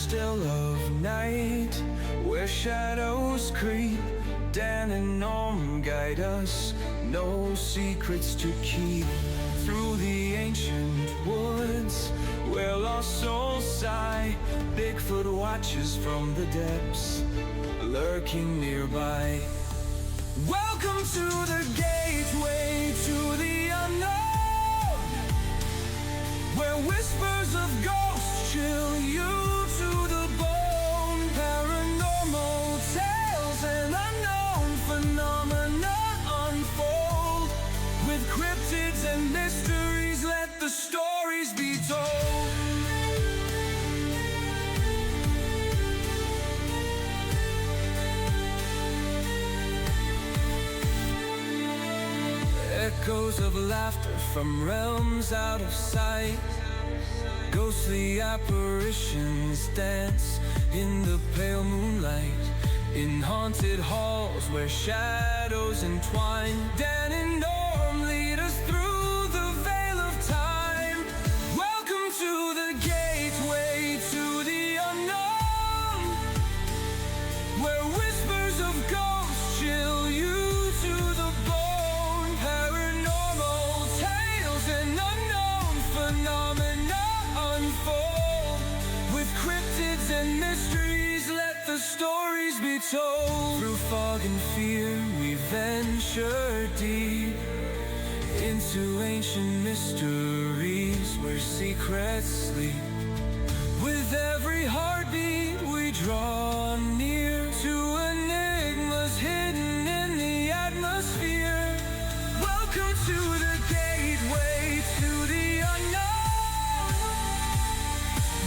still of night, where shadows creep. Dan and Norm guide us, no secrets to keep. Through the ancient woods, where lost souls sigh, Bigfoot watches from the depths, lurking nearby. Welcome to the gateway to the unknown, where whispers of ghosts chill you to the bone. Paranormal tales and unknown phenomena unfold. With cryptids and mysteries, let the stories be told. Echoes of laughter from realms out of sight. Ghostly apparitions dance in the pale moonlight. In haunted halls where shadows entwine, Dan and Norm lead us through the veil of time. Welcome to the gateway to the unknown, where whispers of ghosts chill you to the bone. Paranormal tales and unknown phenomena unfold. With cryptids and mysteries, let the stories be told. Through fog and fear we venture deep into ancient mysteries where secrets sleep. With every heartbeat we draw near to enigmas hidden in the atmosphere. Welcome to the gateway to the unknown,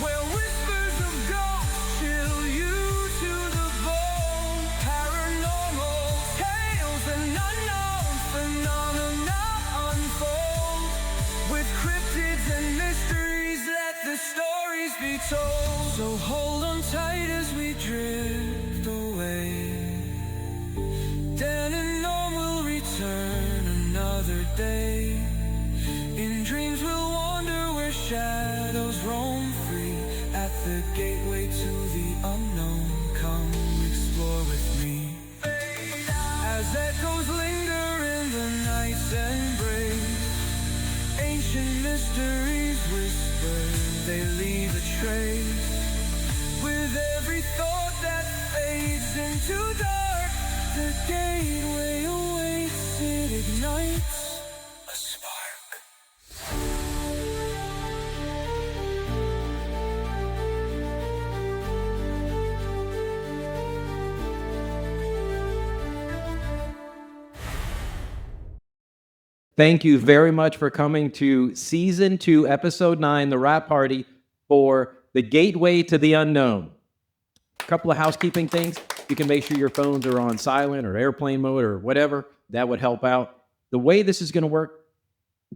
where whispers of ghosts chill you to the bone. Paranormal tales and unknown phenomena unfold. With cryptids and mysteries, let the stories be told. So hold on tight as we drift away. Dan and Norm will return another day. In dreams we'll wander where shadows roam free. At the gateway to the unknown, come explore with me. As echoes linger in the night's embrace, ancient mysteries whisper, they leave a trace. With every thought that fades into dark, the gateway awaits, it ignites a spark. Thank you very much for coming to Season 2, Episode 9, the wrap party for The Gateway to the Unknown. A couple of housekeeping things. You can make sure your phones are on silent or airplane mode or whatever. That would help out. The way this is going to work,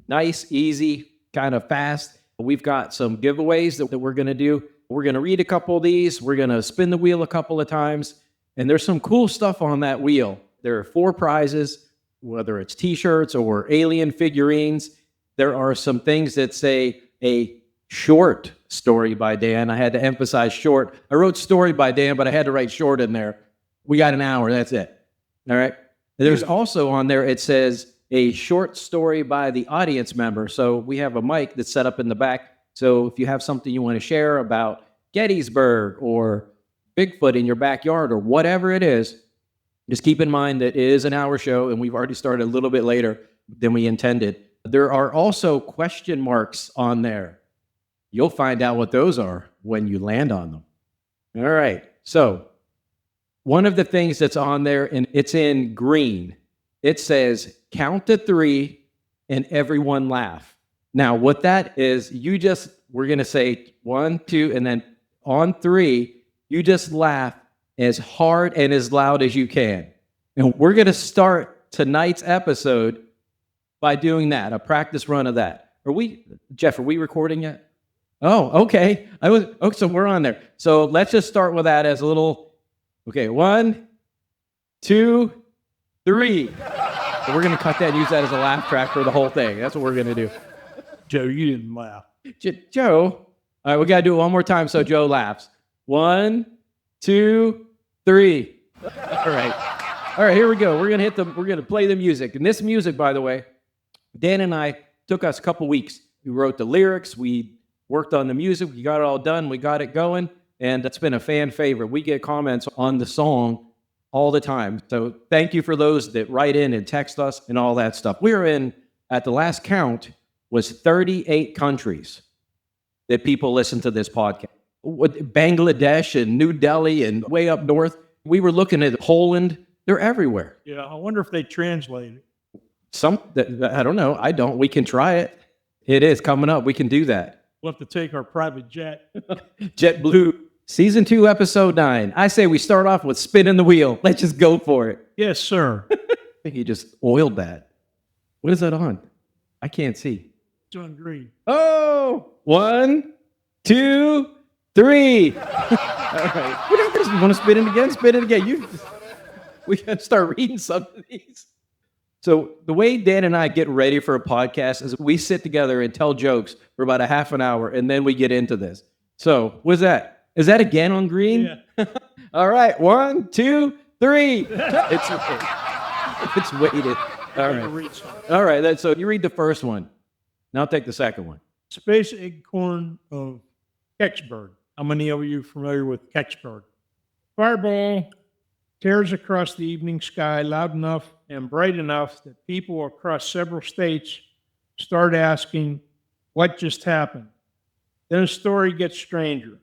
nice, easy, kind of fast. We've got some giveaways that we're going to do. We're going to read a couple of these. We're going to spin the wheel a couple of times. And there's some cool stuff on that wheel. There are 4 prizes, whether it's t-shirts or alien figurines. There are some things that say a short story by Dan. I had to emphasize short. I wrote story by Dan, but I had to write short in there. We got an hour, that's it. All right. There's also on there, it says a short story by the audience member. So we have a mic that's set up in the back. So if you have something you want to share about Gettysburg or Bigfoot in your backyard or whatever it is, just keep in mind that it is an hour show and we've already started a little bit later than we intended. There are also question marks on there. You'll find out what those are when you land on them. All right. So one of the things that's on there, and it's in green, it says, count to 3 and everyone laugh. Now, what that is, we're going to say 1, 2, and then on 3, you just laugh as hard and as loud as you can. And we're going to start tonight's episode by doing that, a practice run of that. Jeff, are we recording yet? Oh, okay. So we're on there. So let's just start with that as a little, okay, 1, 2, 3. So we're going to cut that and use that as a laugh track for the whole thing. That's what we're going to do. Joe, you didn't laugh. Joe, all right, we got to do it one more time so Joe laughs. 1, 2, 3. All right, here we go. We're gonna play the music. And this music, by the way, Dan and I took us a couple weeks. We wrote the lyrics, we worked on the music, we got it all done, we got it going, and it's been a fan favorite. We get comments on the song all the time. So thank you for those that write in and text us and all that stuff. We're in, at the last count, was 38 countries that people listen to this podcast. Bangladesh and New Delhi and way up north. We were looking at Poland. They're everywhere. Yeah, I wonder if they translate it. I don't know. I don't. We can try it. It is coming up. We can do that. We'll have to take our private jet. JetBlue, Season 2, Episode 9. I say we start off with spinning the wheel. Let's just go for it. Yes, sir. I think you just oiled that. What is that on? I can't see. It's on green. Oh, 1, 2, 3. All right. You want to spin it again? Spin it again. We got to start reading some of these. So the way Dan and I get ready for a podcast is we sit together and tell jokes for about a half an hour, and then we get into this. So what's that? Is that again on green? Yeah. All right. 1, 2, 3. It's weighted. All right. So you read the first one. Now I'll take the second one. Space acorn of Kecksburg. How many of you are familiar with Kecksburg? Fireball tears across the evening sky loud enough and bright enough that people across several states start asking, what just happened? Then a story gets stranger.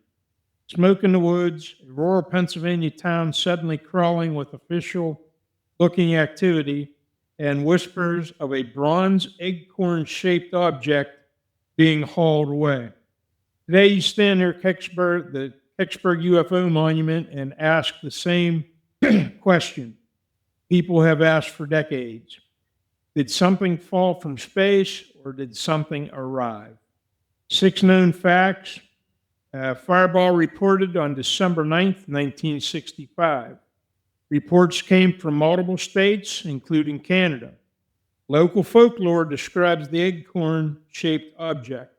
Smoke in the woods, a rural Pennsylvania town suddenly crawling with official-looking activity, and whispers of a bronze acorn-shaped object being hauled away. Today you stand near the Kecksburg UFO monument and ask the same question people have asked for decades. Did something fall from space or did something arrive? 6 known facts. Fireball reported on December 9th, 1965. Reports came from multiple states, including Canada. Local folklore describes the acorn-shaped object.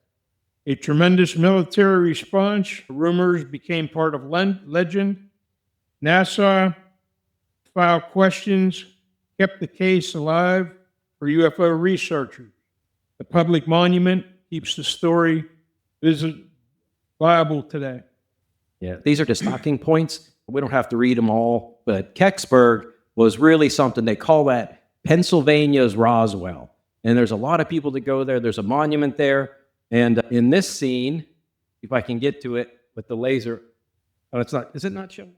A tremendous military response. Rumors became part of legend. NASA filed questions, kept the case alive for UFO researchers. The public monument keeps the story viable today. Yeah, these are just talking points. We don't have to read them all, but Kecksburg was really something. They call that Pennsylvania's Roswell. And there's a lot of people that go there. There's a monument there. And in this scene, if I can get to it with the laser, it's not, is it not showing?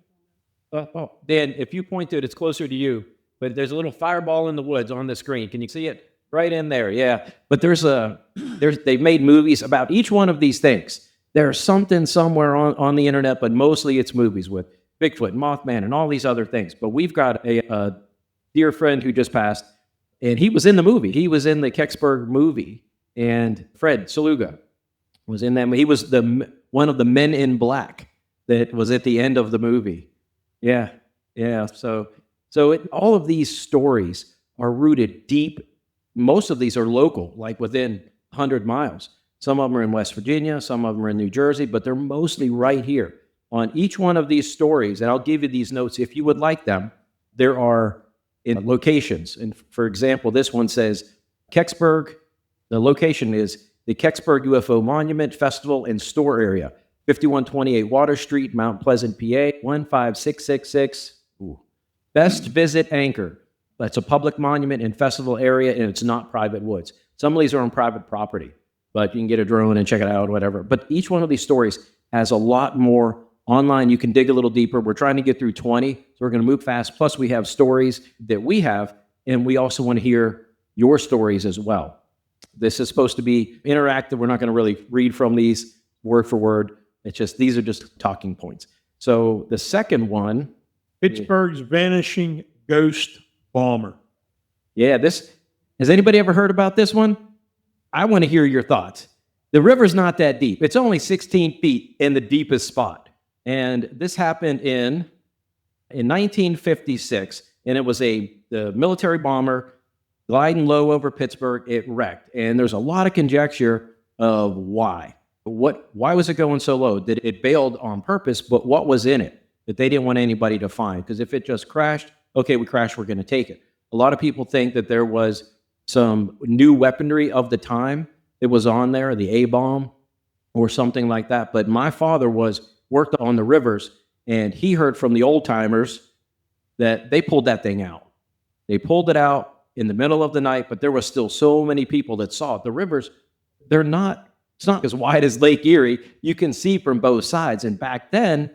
Dan, if you point to it, it's closer to you. But there's a little fireball in the woods on the screen. Can you see it? Right in there, yeah. But they've made movies about each one of these things. There's something somewhere on the internet, but mostly it's movies with Bigfoot, Mothman, and all these other things. But we've got a dear friend who just passed, and he was in the movie. He was in the Kecksburg movie, and Fred Saluga was in that. He was one of the men in black that was at the end of the movie. Yeah. So all of these stories are rooted deep. Most of these are local, like within 100 miles. Some of them are in West Virginia, some of them are in New Jersey, but they're mostly right here. On each one of these stories, and I'll give you these notes if you would like them, there are in locations. And for example, this one says Kecksburg. The location is the Kecksburg UFO Monument Festival and Store Area, 5128 Water Street, Mount Pleasant, PA, 15666. Best visit Anchor. That's a public monument and festival area, and it's not private woods. Some of these are on private property, but you can get a drone and check it out, whatever. But each one of these stories has a lot more online. You can dig a little deeper. We're trying to get through 20, so we're going to move fast. Plus, we have stories that we have, and we also want to hear your stories as well. This is supposed to be interactive. We're not going to really read from these word for word. It's just, these are just talking points. So the second one, Pittsburgh's vanishing ghost bomber. Yeah, has anybody ever heard about this one? I want to hear your thoughts. The river's not that deep. It's only 16 feet in the deepest spot. And this happened in 1956, and it was the military bomber gliding low over Pittsburgh. It wrecked. And there's a lot of conjecture of why. Why was it going so low? Did it bailed on purpose, but what was in it that they didn't want anybody to find? Because if it just crashed, okay, we crashed, we're going to take it. A lot of people think that there was some new weaponry of the time that was on there, the A-bomb or something like that. But my father worked on the rivers, and he heard from the old timers that they pulled that thing out. They pulled it out in the middle of the night, but there was still so many people that saw it. The rivers, it's not as wide as Lake Erie. You can see from both sides. And back then,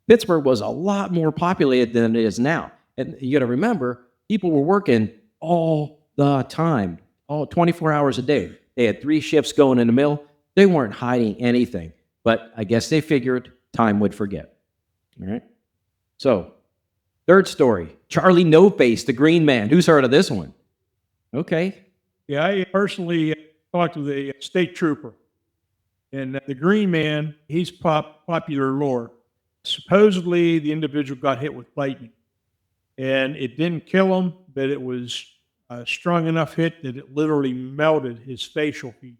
Pittsburgh was a lot more populated than it is now. And you got to remember, people were working all the time, all 24 hours a day. They had 3 shifts going in the mill. They weren't hiding anything. But I guess they figured time would forget. All right. So, third story, Charlie No Face, the Green Man. Who's heard of this one? Okay. Yeah, I personally talked with a state trooper. And the Green Man, he's popular lore. Supposedly, the individual got hit with lightning. And it didn't kill him, but it was a strong enough hit that it literally melted his facial features.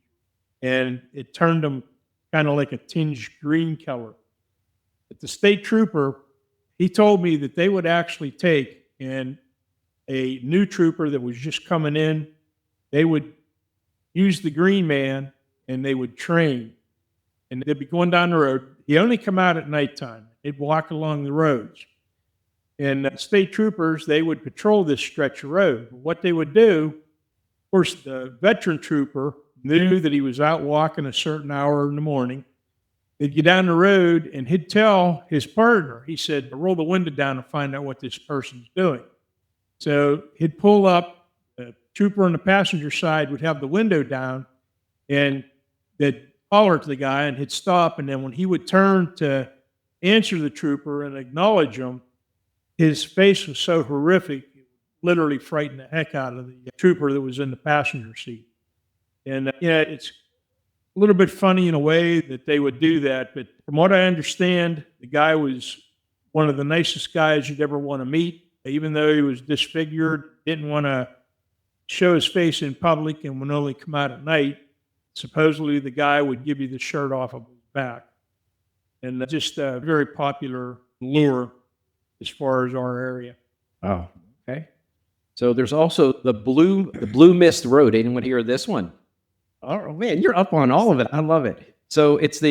And it turned him kind of like a tinged green color. But the state trooper, he told me that they would actually take, and a new trooper that was just coming in, they would use the Green Man and they would train. And they'd be going down the road. He only come out at nighttime. They'd walk along the roads. And state troopers, they would patrol this stretch of road. What they would do, of course, the veteran trooper knew that he was out walking a certain hour in the morning. They'd get down the road and he'd tell his partner, he said, roll the window down and find out what this person's doing. So he'd pull up, the trooper on the passenger side would have the window down, and they'd holler to the guy and he'd stop. And then when he would turn to answer the trooper and acknowledge him, his face was so horrific, it literally frightened the heck out of the trooper that was in the passenger seat. And it's a little bit funny in a way that they would do that. But from what I understand, the guy was one of the nicest guys you'd ever want to meet. Even though he was disfigured, didn't want to show his face in public and would only come out at night. Supposedly, the guy would give you the shirt off of his back. And just a very popular lure as far as our area. Oh, okay. So there's also the Blue Mist Road. Anyone hear of this one? Oh man, you're up on all of it. I love it. So it's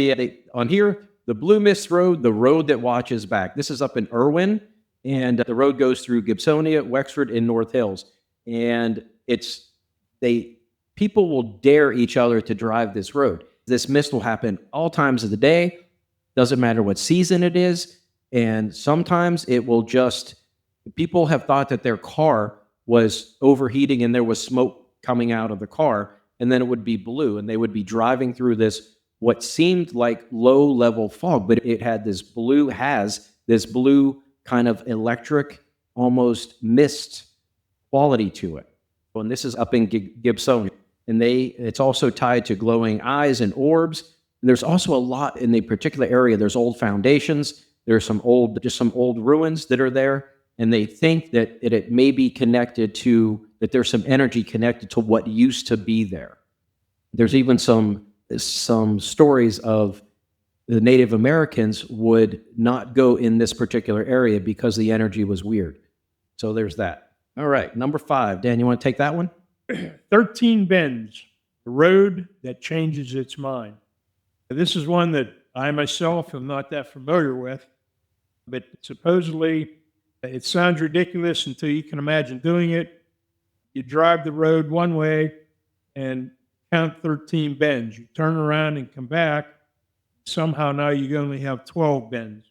on here, the Blue Mist Road, the road that watches back. This is up in Irwin, and the road goes through Gibsonia, Wexford, and North Hills. And people will dare each other to drive this road. This mist will happen all times of the day. Doesn't matter what season it is. And sometimes it will people have thought that their car was overheating and there was smoke coming out of the car, and then it would be blue, and they would be driving through what seemed like low-level fog, but it had this blue kind of electric, almost mist quality to it. And this is up in Gibsonia. And it's also tied to glowing eyes and orbs. And there's also a lot in the particular area. There's old foundations. There's some old ruins that are there. And they think that it may be connected to, that there's some energy connected to what used to be there. There's even some stories of the Native Americans would not go in this particular area because the energy was weird. So there's that. All right, number 5. Dan, you want to take that one? 13 Bends, the road that changes its mind. This is one that I myself am not that familiar with, but supposedly it sounds ridiculous until you can imagine doing it. You drive the road one way and count 13 bends. You turn around and come back. Somehow now you only have 12 bends.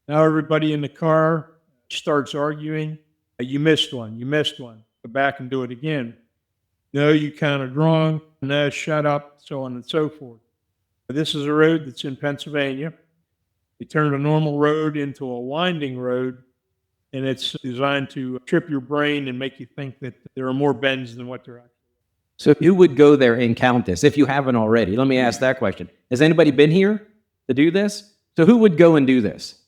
Now everybody in the car starts arguing. You missed one. You missed one. Go back and do it again. No, you counted wrong. No, shut up, so on and so forth. This is a road that's in Pennsylvania. They turned a normal road into a winding road, and it's designed to trip your brain and make you think that there are more bends than what there actually are. So who would go there and count this, if you haven't already? Let me ask that question. Has anybody been here to do this? So who would go and do this?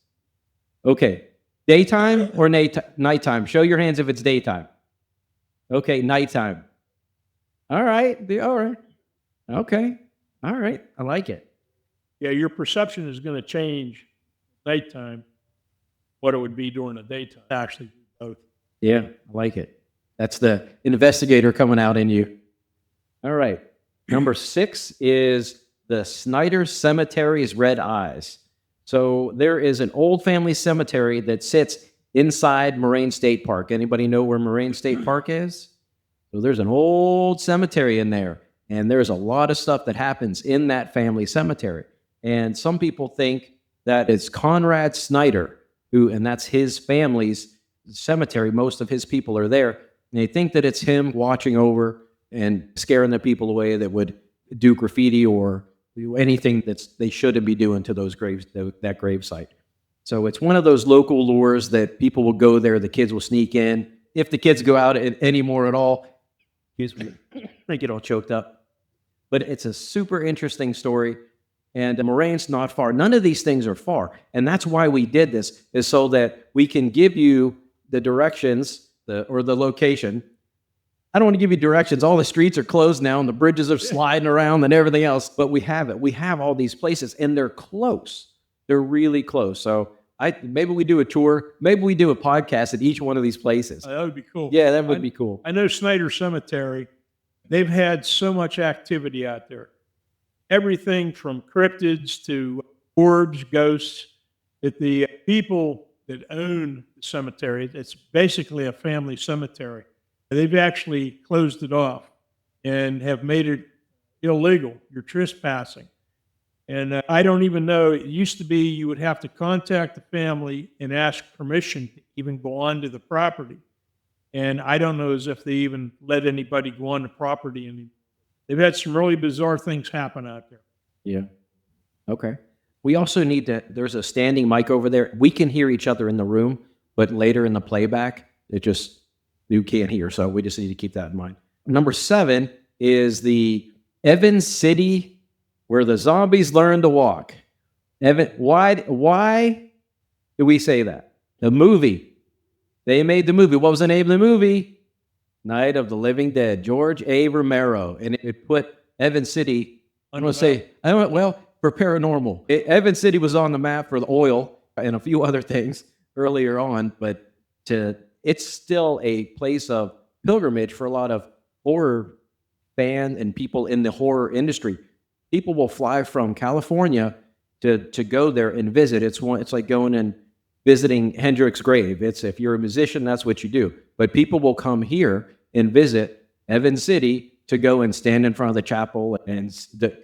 Okay. Daytime or nighttime? Show your hands if it's daytime. Okay, nighttime. All right. All right. Okay. All right. I like it. Yeah, your perception is going to change nighttime, what it would be during the daytime. Actually, do both. Yeah, I like it. That's the investigator coming out in you. All right. Number 6 is the Snyder Cemetery's Red Eyes. So there is an old family cemetery that sits inside Moraine State Park. Anybody know where Moraine State Park is? So there's an old cemetery in there, and there's a lot of stuff that happens in that family cemetery. And some people think that it's Conrad Snyder, and that's his family's cemetery. Most of his people are there. And they think that it's him watching over and scaring the people away that would do graffiti or do anything they shouldn't be doing to those graves, that grave site. So it's one of those local lures that people will go there. The kids will sneak in. If the kids go out anymore at all, they get all choked up. But it's a super interesting story. And Moraine's not far. None of these things are far. And that's why we did this, is so that we can give you the directions or the location. I don't want to give you directions. All the streets are closed now and the bridges are sliding around and everything else. But we have it. We have all these places and they're close. They're really close. So maybe we do a tour. Maybe we do a podcast at each one of these places. That would be cool. Yeah, that would be cool. I know Snyder Cemetery, they've had so much activity out there. Everything from cryptids to orbs, ghosts, that the people that own the cemetery, it's basically a family cemetery. They've actually closed it off and have made it illegal. You're trespassing. And I don't even know, it used to be you would have to contact the family and ask permission to even go onto the property. And I don't know as if they even let anybody go on the property. And they've had some really bizarre things happen out there. Yeah. Okay. We also need there's a standing mic over there. We can hear each other in the room, but later in the playback, you can't hear. So we just need to keep that in mind. Number 7 is the Evans City where the zombies learn to walk. Why do we say that? The movie. They made the movie. What was the name of the movie? Night of the Living Dead. George A. Romero. And it put Evans City, for paranormal. Evans City was on the map for the oil and a few other things earlier on, but it's still a place of pilgrimage for a lot of horror fans and people in the horror industry. People will fly from California to go there and visit. It's like going and visiting Hendrix's grave. If you're a musician, that's what you do. But people will come here and visit Evans City to go and stand in front of the chapel. And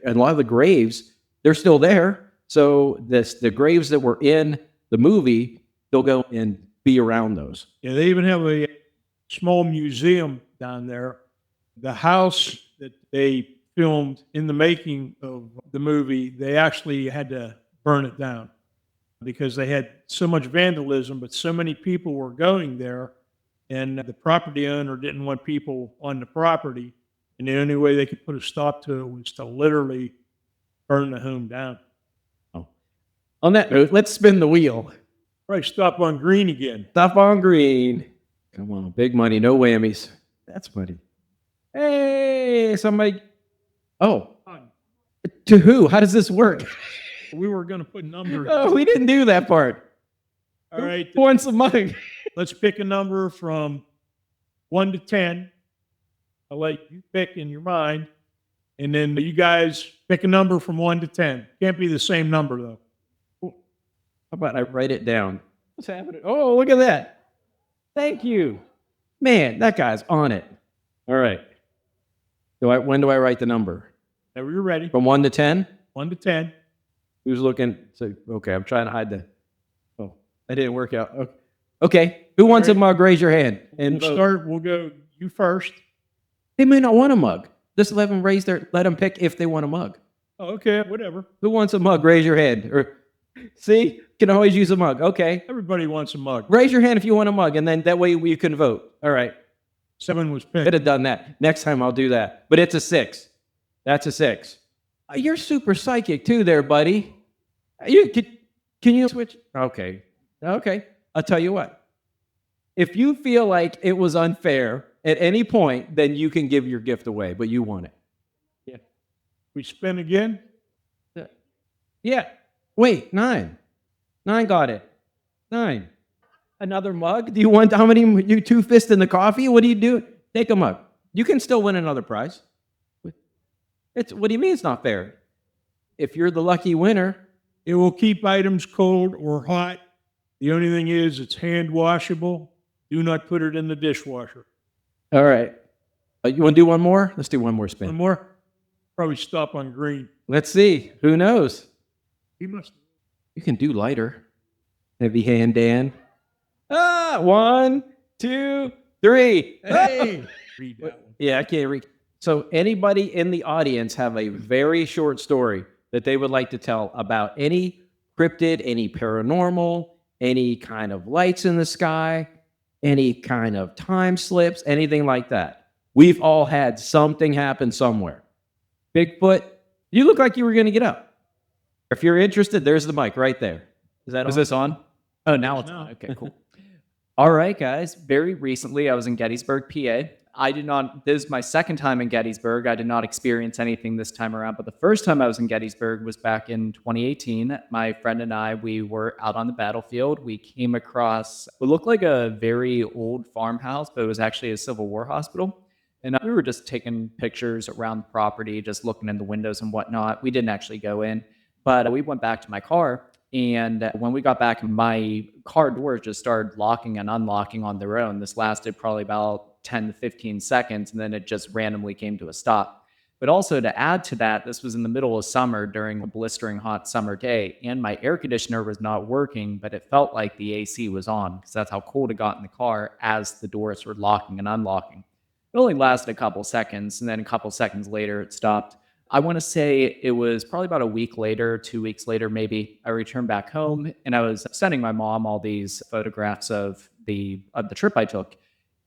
a lot of the graves, they're still there. So the graves that were in the movie, they'll go and be around those. Yeah, they even have a small museum down there. The house that they filmed in the making of the movie, they actually had to burn it down because they had so much vandalism, but so many people were going there, and the property owner didn't want people on the property, and the only way they could put a stop to it was to literally burn the home down. Oh. On that note, let's spin the wheel. Right, stop on green again. Stop on green. Come on, big money, no whammies. That's money. Hey, somebody. Oh, to who? How does this work? We were going to put numbers. Oh, we didn't do that part. All right. Who wants the mug? Let's pick a number from 1 to 10. I'll let you pick in your mind. And then you guys pick a number from 1 to 10. Can't be the same number, though. How about I write it down? What's happening? Oh, look at that. Thank you. Man, that guy's on it. All right. When do I write the number? Now you're ready. From 1 to 10? 1 to 10. Who's looking? So, okay, I'm trying to hide that didn't work out. Okay. Who wants a mug? Raise your hand. And We'll go you first. They may not want a mug. Just let them pick if they want a mug. Oh, okay, whatever. Who wants a mug? Raise your hand. Or see, can always use a mug. Okay. Everybody wants a mug. Raise your hand if you want a mug, and then that way we can vote. All right. 7 was picked. Could have done that. Next time I'll do that. But it's a 6. That's a 6. You're super psychic too there, buddy. Can you switch? Okay. I'll tell you what. If you feel like it was unfair at any point, then you can give your gift away, but you want it. We spin again? Yeah. Wait, 9. 9 got it. 9. Another mug? Do you want how many? You two fist in the coffee? What do you do? Take a mug. You can still win another prize. It's what do you mean it's not fair? If you're the lucky winner, It will keep items cold or hot. The only thing is, it's hand washable. Do not put it in the dishwasher. all right. You want to do one more? Let's do one more One spin. more? Probably stop on green. Let's see. Who knows? He must. You can do lighter. Heavy hand, Dan. 1, 2, 3. Hey! Read that one. Yeah, I can't read. So, anybody in the audience have a very short story that they would like to tell about any cryptid, any paranormal, any kind of lights in the sky, any kind of time slips, anything like that? We've all had something happen somewhere. Bigfoot, you look like you were going to get up. If you're interested, there's the mic right there. Is that on? Is this on? Oh, now it's No. on. Okay, cool. All right, guys. Very recently, I was in Gettysburg, PA. This is my second time in Gettysburg. I did not experience anything this time around, but the first time I was in Gettysburg was back in 2018. My friend and I, we were out on the battlefield. We came across what looked like a very old farmhouse, but it was actually a Civil War hospital. And we were just taking pictures around the property, just looking in the windows and whatnot. We didn't actually go in, but we went back to my car. And when we got back, my car doors just started locking and unlocking on their own. This lasted probably about 10 to 15 seconds, and then it just randomly came to a stop. But also to add to that, this was in the middle of summer during a blistering hot summer day, and my air conditioner was not working, but it felt like the AC was on because that's how cold it got in the car as the doors were locking and unlocking. It only lasted a couple seconds, and then a couple seconds later, it stopped. I want to say it was probably about a week later, 2 weeks later, maybe. I returned back home, and I was sending my mom all these photographs of the trip I took.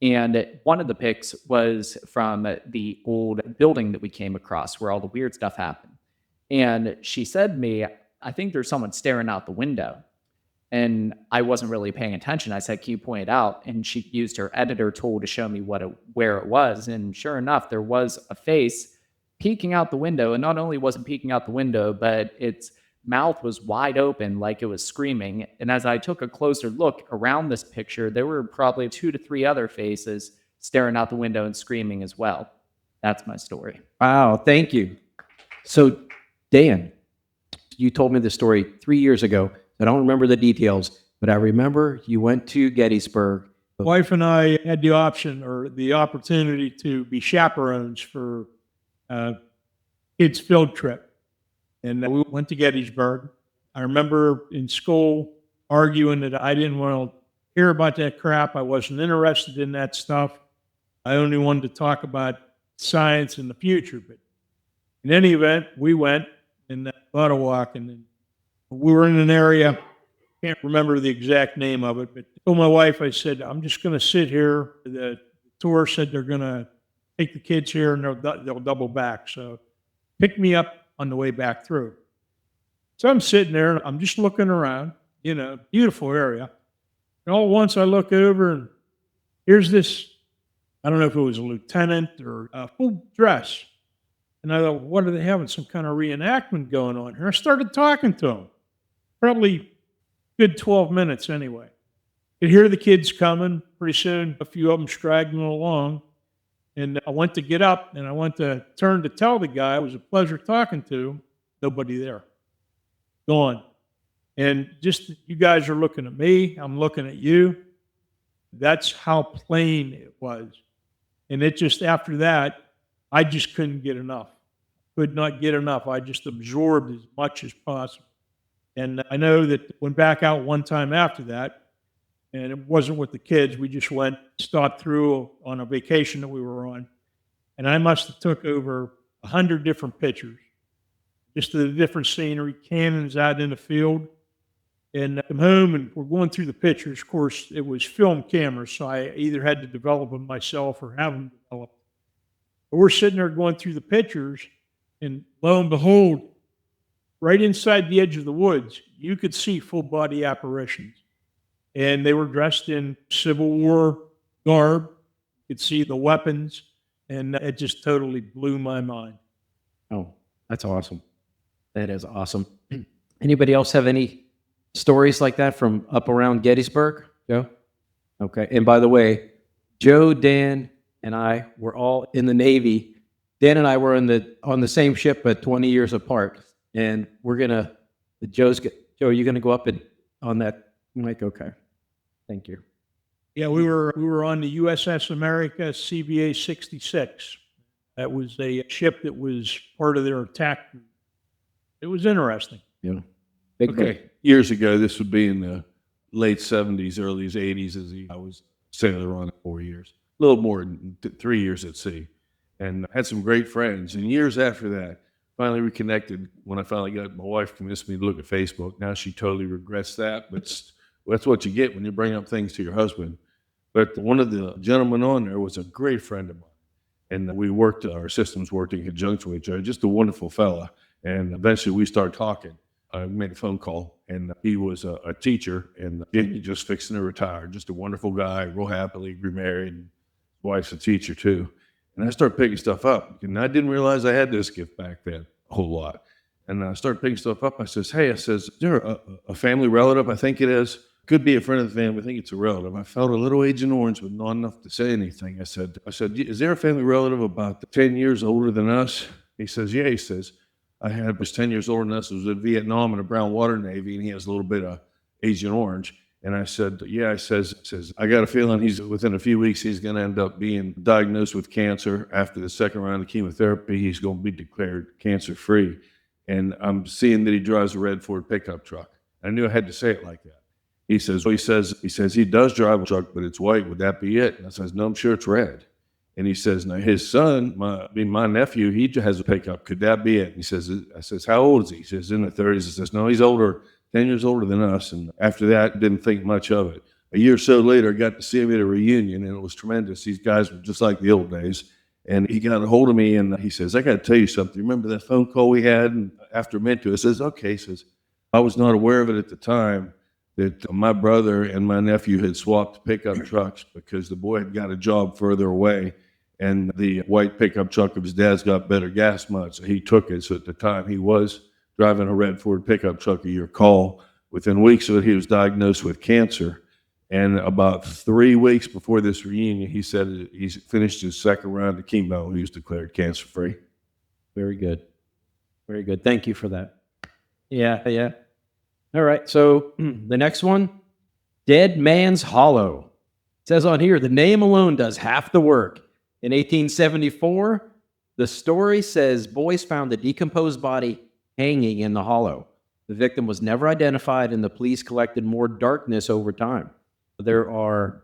And one of the pics was from the old building that we came across where all the weird stuff happened. And she said to me, I think there's someone staring out the window. And I wasn't really paying attention. I said, can you point it out? And she used her editor tool to show me where it was. And sure enough, there was a face peeking out the window. And not only was it peeking out the window, but its mouth was wide open like it was screaming. And as I took a closer look around this picture, there were probably 2 to 3 other faces staring out the window and screaming as well. That's my story. Wow, thank you. So, Dan, you told me this story 3 years ago. I don't remember the details, but I remember you went to Gettysburg. Wife and I had the option or the opportunity to be chaperones for kids' field trip. And we went to Gettysburg. I remember in school arguing that I didn't want to hear about that crap. I wasn't interested in that stuff. I only wanted to talk about science in the future. But in any event, we went and thought a walk, and then we were in an area, can't remember the exact name of it, but I told my wife, I said, I'm just going to sit here. The tour said they're going to take the kids here and they'll double back. So pick me up on the way back through. So I'm sitting there and I'm just looking around, beautiful area. And all at once I look over and here's this, I don't know if it was a lieutenant or a full dress. And I thought, what are they having? Some kind of reenactment going on here? I started talking to him. Probably good 12 minutes anyway. Could hear the kids coming. Pretty soon, a few of them straggling along. And I went to get up and I went to turn to tell the guy it was a pleasure talking to him. Nobody there. Gone. And just you guys are looking at me. I'm looking at you. That's how plain it was. And it just, after that, I just couldn't get enough. Could not get enough. I just absorbed as much as possible. And I know that went back out one time after that, and it wasn't with the kids. We just stopped through on a vacation that we were on. And I must have took over 100 different pictures, just of the different scenery, cannons out in the field. And I come home and we're going through the pictures. Of course, it was film cameras, so I either had to develop them myself or have them developed. But we're sitting there going through the pictures, and lo and behold, right inside the edge of the woods, you could see full-body apparitions. And they were dressed in Civil War garb. You could see the weapons, and it just totally blew my mind. Oh, that's awesome. That is awesome. Anybody else have any stories like that from up around Gettysburg? Joe? Okay. And by the way, Joe, Dan, and I were all in the Navy. Dan and I were on the same ship, but 20 years apart. And Joe, you're gonna go up and on that mic? Okay. Thank you. Yeah, we were on the USS America CVA 66. That was a ship that was part of their attack group. It was interesting. Yeah. Big Okay, years ago, this would be in the late 70s, early 80s, I was sailor on it 4 years, a little more than 3 years at sea, and I had some great friends. And years after that, finally reconnected when I finally got my wife convinced me to look at Facebook. Now she totally regrets that, but that's what you get when you bring up things to your husband. But one of the gentlemen on there was a great friend of mine, and our systems worked in conjunction with each other. Just a wonderful fella. And eventually we started talking. I made a phone call, and he was a teacher, and he just fixing to retire. Just a wonderful guy, real happily remarried. His wife's a teacher too. And I started picking stuff up, and I didn't realize I had this gift back then a whole lot. And I started picking stuff up. I says, "Hey," is there a family relative? I think it is. Could be a friend of the family. I think it's a relative. I felt a little Agent Orange, but not enough to say anything. I said, "Is there a family relative about 10 years older than us?" He says, "Yeah." He says, was 10 years older than us. He was in Vietnam in a brown water Navy, and he has a little bit of Agent Orange. And I said, "Yeah." I says, "I got a feeling within a few weeks, he's going to end up being diagnosed with cancer. After the second round of chemotherapy, he's going to be declared cancer-free. And I'm seeing that he drives a red Ford pickup truck." I knew I had to say it like that. He says, he does drive a truck, but it's white. Would that be it? And I says, "No, I'm sure it's red." And he says, "Now his son, my nephew, he has a pickup. Could that be it?" And I says, "How old is he?" He says, "In the 30s. I says, "No, he's older, 10 years older than us." And after that, didn't think much of it. A year or so later, I got to see him at a reunion, and it was tremendous. These guys were just like the old days. And he got a hold of me, and he says, "I got to tell you something. Remember that phone call we had?" And after a minute, I says, "Okay." He says, "I was not aware of it at the time, that my brother and my nephew had swapped pickup trucks because the boy had got a job further away, and the white pickup truck of his dad's got better gas mileage, so he took it." So at the time, he was driving a red Ford pickup truck. A year call. Within weeks of it, he was diagnosed with cancer. And about 3 weeks before this reunion, he said he's finished his second round of chemo. He was declared cancer-free. Very good. Very good. Thank you for that. Yeah. All right. So the next one, Dead Man's Hollow. It says on here, the name alone does half the work. In 1874, the story says boys found the decomposed body hanging in the hollow. The victim was never identified, and the police collected more darkness over time. There are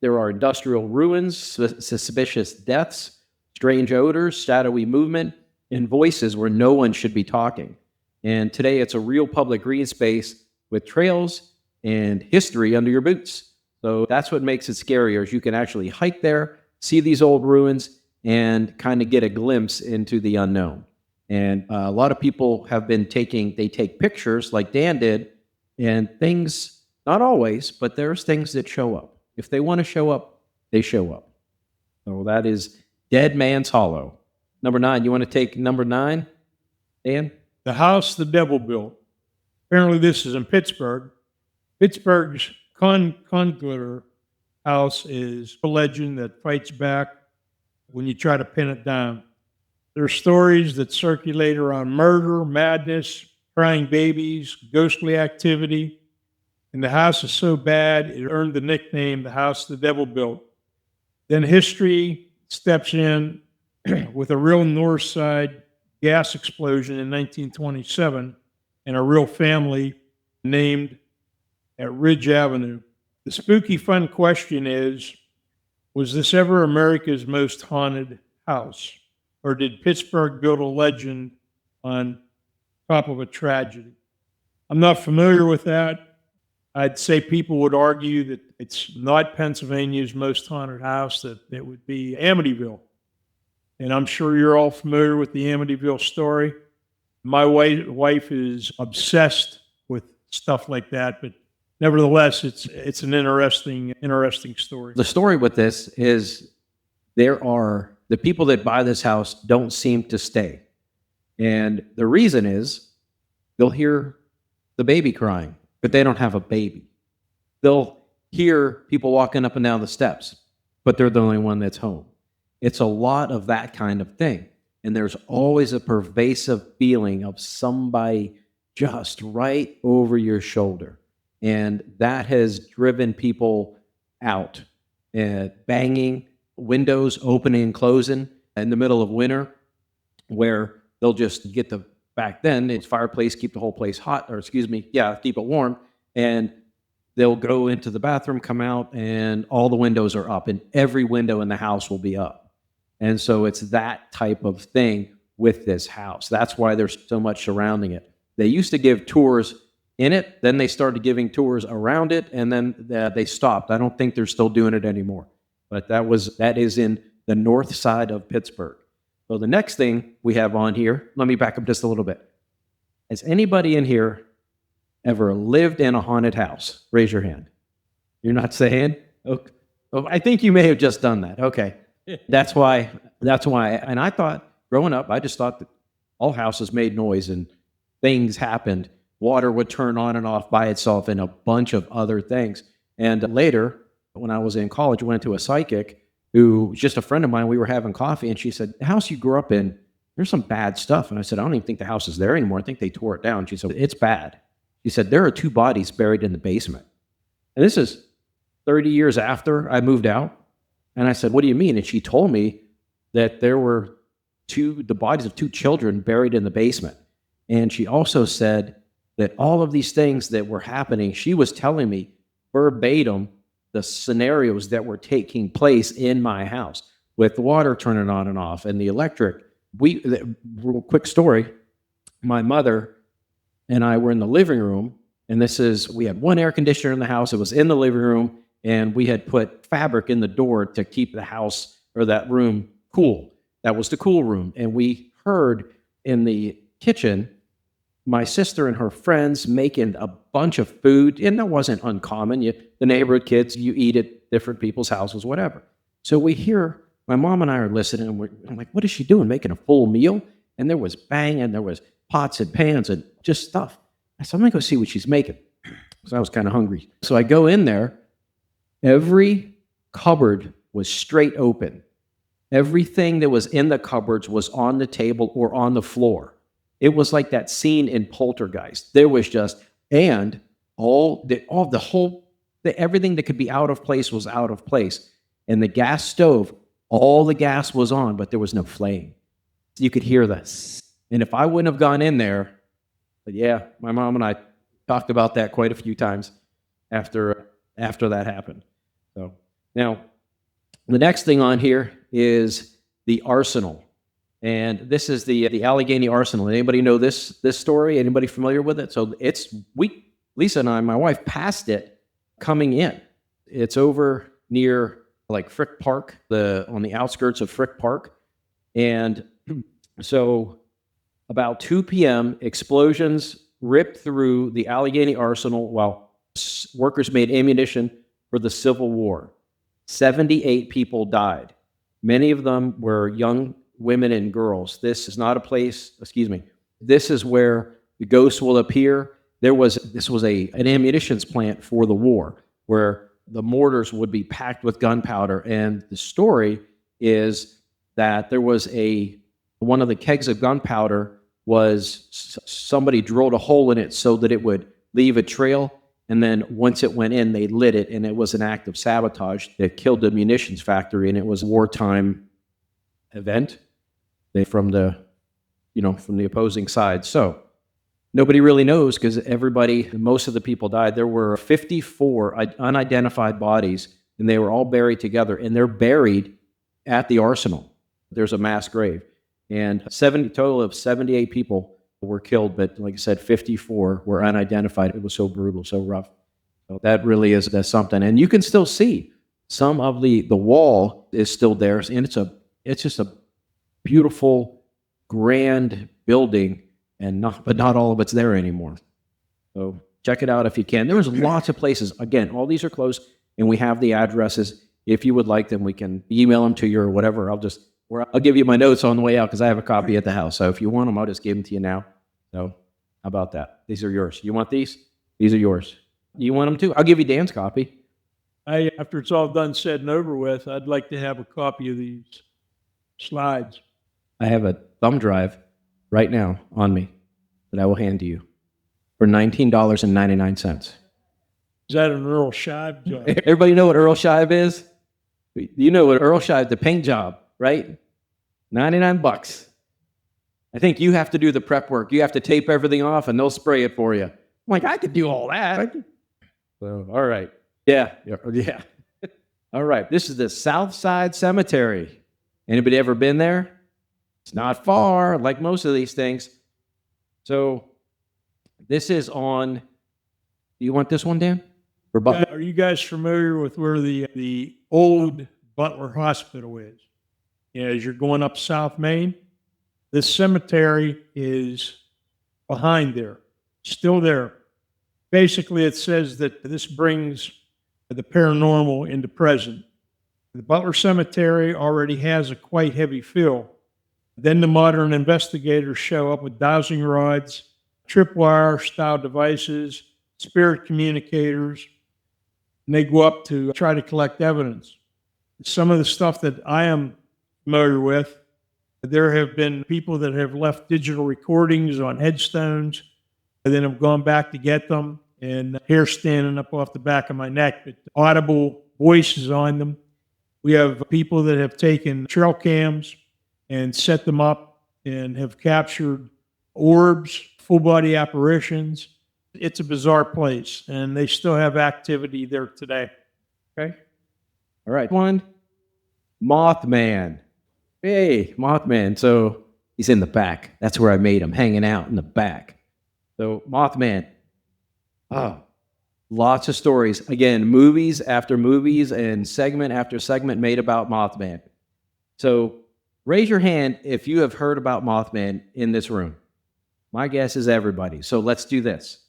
industrial ruins, suspicious deaths, strange odors, shadowy movement, and voices where no one should be talking. And today it's a real public green space with trails and history under your boots. So that's what makes it scarier, is you can actually hike there, see these old ruins, and kind of get a glimpse into the unknown. And a lot of people they take pictures like Dan did, and things, not always, but there's things that show up. If they want to show up, they show up. So that is Dead Man's Hollow. Number 9, you want to take number 9, Dan? The house the devil built. Apparently this is in Pittsburgh. Pittsburgh's Congeler house is a legend that fights back when you try to pin it down. There are stories that circulate around murder, madness, crying babies, ghostly activity. And the house is so bad, it earned the nickname, the house the devil built. Then history steps in with a real north side gas explosion in 1927 and a real family named at Ridge Avenue. The spooky fun question is, was this ever America's most haunted house? Or did Pittsburgh build a legend on top of a tragedy? I'm not familiar with that. I'd say people would argue that it's not Pennsylvania's most haunted house, that it would be Amityville. And I'm sure you're all familiar with the Amityville story. My wife is obsessed with stuff like that, but nevertheless, it's an interesting story. The story with this is the people that buy this house don't seem to stay. And the reason is they'll hear the baby crying, but they don't have a baby. They'll hear people walking up and down the steps, but they're the only one that's home. It's a lot of that kind of thing. And there's always a pervasive feeling of somebody just right over your shoulder. And that has driven people out, banging, windows opening and closing in the middle of winter, where they'll just get the, back then, it's fireplace, keep the whole place hot, or excuse me, yeah, keep it warm. And they'll go into the bathroom, come out, and all the windows are up, and every window in the house will be up. And so it's that type of thing with this house. That's why there's so much surrounding it. They used to give tours in it, then they started giving tours around it, and then they stopped. I don't think they're still doing it anymore. But that is in the north side of Pittsburgh. So the next thing we have on here, let me back up just a little bit. Has anybody in here ever lived in a haunted house? Raise your hand. You're not saying? Okay. Oh, I think you may have just done that. Okay. That's why. And I thought, growing up, I just thought that all houses made noise and things happened. Water would turn on and off by itself and a bunch of other things. And later, when I was in college, I went to a psychic who was just a friend of mine. We were having coffee, and she said, the house you grew up in, there's some bad stuff. And I said, I don't even think the house is there anymore. I think they tore it down. She said, it's bad. She said, there are 2 bodies buried in the basement. And this is 30 years after I moved out. And I said, what do you mean? And she told me that there were the bodies of 2 children buried in the basement. And she also said that all of these things that were happening, she was telling me verbatim the scenarios that were taking place in my house with the water turning on and off and the electric. Real quick story, my mother and I were in the living room, and we had one air conditioner in the house. It was in the living room, and we had put fabric in the door to keep the house or that room cool. That was the cool room. And we heard in the kitchen my sister and her friends making a bunch of food, and that wasn't uncommon. The neighborhood kids, you eat at different people's houses, whatever. So we hear, my mom and I are listening, and I'm like, what is she doing, making a full meal? And there was bang, and there was pots and pans and just stuff. I said, I'm going to go see what she's making. So I was kind of hungry. So I go in there. Every cupboard was straight open. Everything that was in the cupboards was on the table or on the floor. It was like that scene in Poltergeist. There was just, and everything that could be out of place was out of place. And the gas stove, all the gas was on, but there was no flame. You could hear this. And if I wouldn't have gone in there, but yeah, my mom and I talked about that quite a few times after that happened. So now, the next thing on here is the arsenal. And this is the Allegheny Arsenal. Anybody know this story? Anybody familiar with it? So Lisa and I, my wife, passed it coming in. It's over near like Frick Park, on the outskirts of Frick Park. And so about 2 p.m., explosions ripped through the Allegheny Arsenal while workers made ammunition for the Civil War. 78 people died. Many of them were young women and girls. This is not a place, this is where the ghosts will appear. This was an ammunitions plant for the war, where the mortars would be packed with gunpowder. And the story is that there was one of the kegs of gunpowder was somebody drilled a hole in it so that it would leave a trail. And then once it went in, they lit it, and it was an act of sabotage that killed the munitions factory. And it was a wartime event from the opposing side. So nobody really knows, because most of the people died. There were 54 unidentified bodies, and they were all buried together, and they're buried at the arsenal. There's a mass grave, and total of 78 people were killed, but like I said, 54 were unidentified. It was so brutal, so rough. So that really that's something. And you can still see some of the wall is still there, and it's just a beautiful, grand building, but not all of it's there anymore. So check it out if you can. There was lots of places. Again, all these are closed, and we have the addresses. If you would like them, we can email them to you or whatever. I'll give you my notes on the way out, because I have a copy at the house. So if you want them, I'll just give them to you now. So How about that? These are yours. You want these? These are yours. You want them too? I'll give you Dan's copy. After it's all done, said, and over with, I'd like to have a copy of these slides. I have a thumb drive right now on me that I will hand to you for $19.99. Is that an Earl Shive job? Everybody know what Earl Shive is? You know what Earl Shive, the paint job, right? 99 bucks. I think you have to do the prep work. You have to tape everything off and they'll spray it for you. I'm like, I could do all that. So, all right. Yeah. All right. This is the South Side Cemetery. Anybody ever been there? It's not far, like most of these things. So this is on, do you want this one, Dan? Are you guys familiar with where the old Butler Hospital is? Yeah, as you're going up South Main, this cemetery is behind there, still there. Basically, it says that this brings the paranormal into present. The Butler Cemetery already has a quite heavy fill. Then the modern investigators show up with dowsing rods, tripwire style devices, spirit communicators, and they go up to try to collect evidence. Some of the stuff that I am familiar with, there have been people that have left digital recordings on headstones and then have gone back to get them, and hair standing up off the back of my neck, but audible voices on them. We have people that have taken trail cams and set them up and have captured orbs, full body apparitions. It's a bizarre place, and they still have activity there today. Okay. All right. One, Mothman. Hey, Mothman. So he's in the back. That's where I made him, hanging out in the back. So Mothman. Oh, lots of stories. Again, movies after movies and segment after segment made about Mothman. So raise your hand if you have heard about Mothman in this room. My guess is everybody. So let's do this.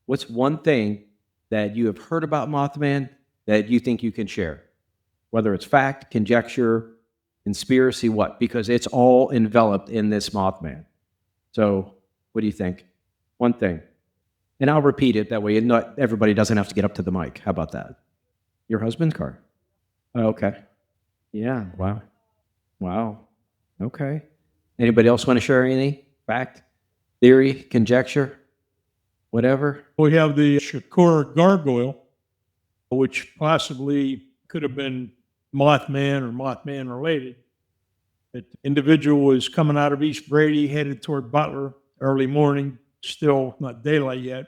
What's one thing that you have heard about Mothman that you think you can share? Whether it's fact, conjecture, conspiracy, what? Because it's all enveloped in this Mothman. So what do you think? One thing. And I'll repeat it that way. Not everybody doesn't have to get up to the mic. How about that? Your husband's car. Oh, okay. Yeah. Wow. Wow. Okay. Anybody else want to share anything? Fact, theory, conjecture, whatever? We have the Shakur gargoyle, which possibly could have been Mothman or Mothman related. The individual was coming out of East Brady, headed toward Butler early morning, still not daylight yet.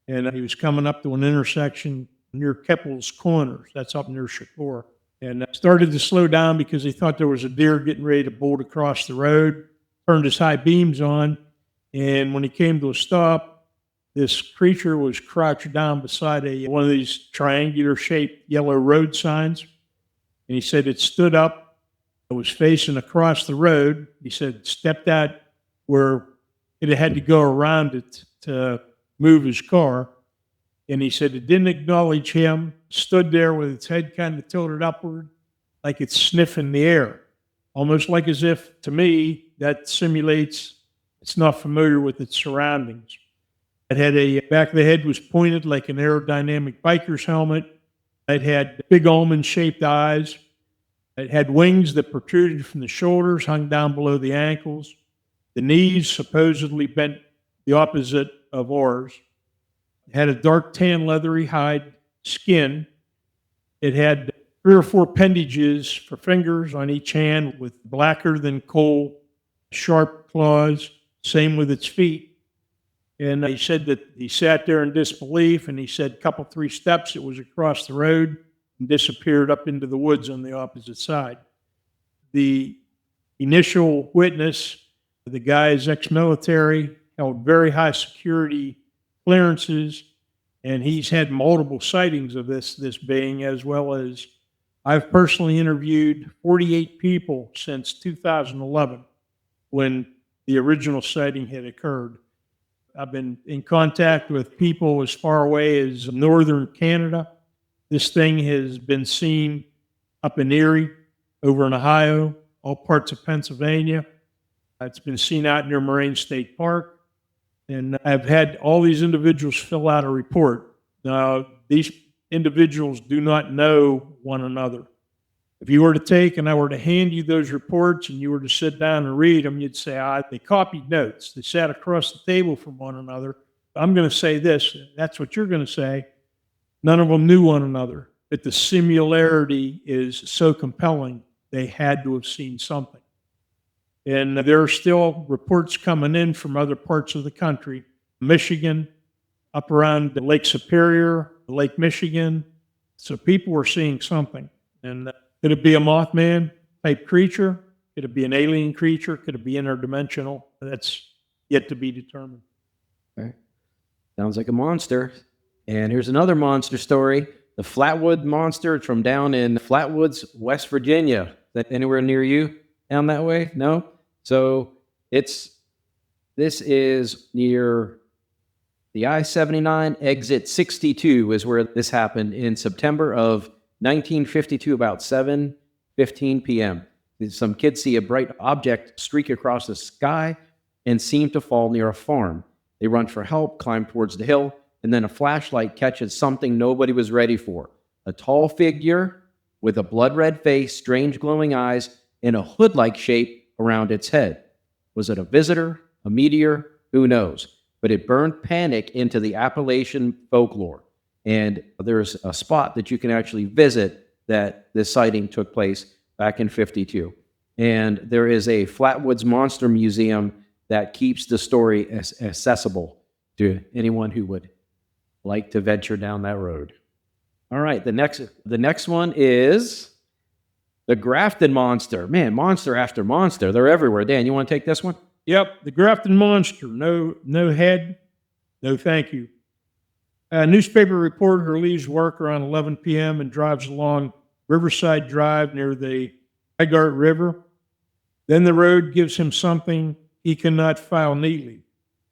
And he was coming up to an intersection near Keppel's Corners. That's up near Shakur. And started to slow down because he thought there was a deer getting ready to bolt across the road. Turned his high beams on. And when he came to a stop, this creature was crouched down beside one of these triangular shaped yellow road signs. And he said it stood up. It was facing across the road. He said stepped out where it had to go around it to move his car. And he said it didn't acknowledge him, stood there with its head kind of tilted upward, like it's sniffing the air. Almost like as if, to me, that simulates it's not familiar with its surroundings. It had back of the head was pointed like an aerodynamic biker's helmet. It had big almond-shaped eyes. It had wings that protruded from the shoulders, hung down below the ankles. The knees supposedly bent the opposite of ours. It had a dark tan leathery hide skin. It had 3 or 4 appendages for fingers on each hand with blacker than coal, sharp claws, same with its feet. And he said that he sat there in disbelief, and he said a couple, 3 steps, it was across the road and disappeared up into the woods on the opposite side. The initial witness, the guy is ex-military, held very high security clearances, and he's had multiple sightings of this being, as well as I've personally interviewed 48 people since 2011 when the original sighting had occurred. I've been in contact with people as far away as northern Canada. This thing has been seen up in Erie, over in Ohio, all parts of Pennsylvania. It's been seen out near Moraine State Park. And I've had all these individuals fill out a report. Now, these individuals do not know one another. If you were to take and I were to hand you those reports and you were to sit down and read them, you'd say, they copied notes. They sat across the table from one another. I'm going to say this. That's what you're going to say. None of them knew one another. But the similarity is so compelling, they had to have seen something. And there are still reports coming in from other parts of the country, Michigan, up around Lake Superior, Lake Michigan. So people were seeing something. And could it be a Mothman type creature? Could it be an alien creature? Could it be interdimensional? That's yet to be determined. Okay. Sounds like a monster. And here's another monster story. The Flatwood Monster. It's from down in Flatwoods, West Virginia. Is that anywhere near you down that way? No? So this is near the I-79 exit 62 is where this happened in September of 1952, about 7:15 p.m. Some kids see a bright object streak across the sky and seem to fall near a farm. They run for help, climb towards the hill, and then a flashlight catches something nobody was ready for. A tall figure with a blood-red face, strange glowing eyes, and a hood-like shape around its head. Was it a visitor, a meteor? Who knows? But it burned panic into the Appalachian folklore. And there's a spot that you can actually visit that this sighting took place back in 52. And there is a Flatwoods Monster Museum that keeps the story accessible to anyone who would like to venture down that road. All right, the next one is the Grafton Monster. Man, monster after monster. They're everywhere. Dan, you want to take this one? Yep, the Grafton Monster. No head, no thank you. A newspaper reporter leaves work around 11 p.m. and drives along Riverside Drive near the Hygart River. Then the road gives him something he cannot file neatly.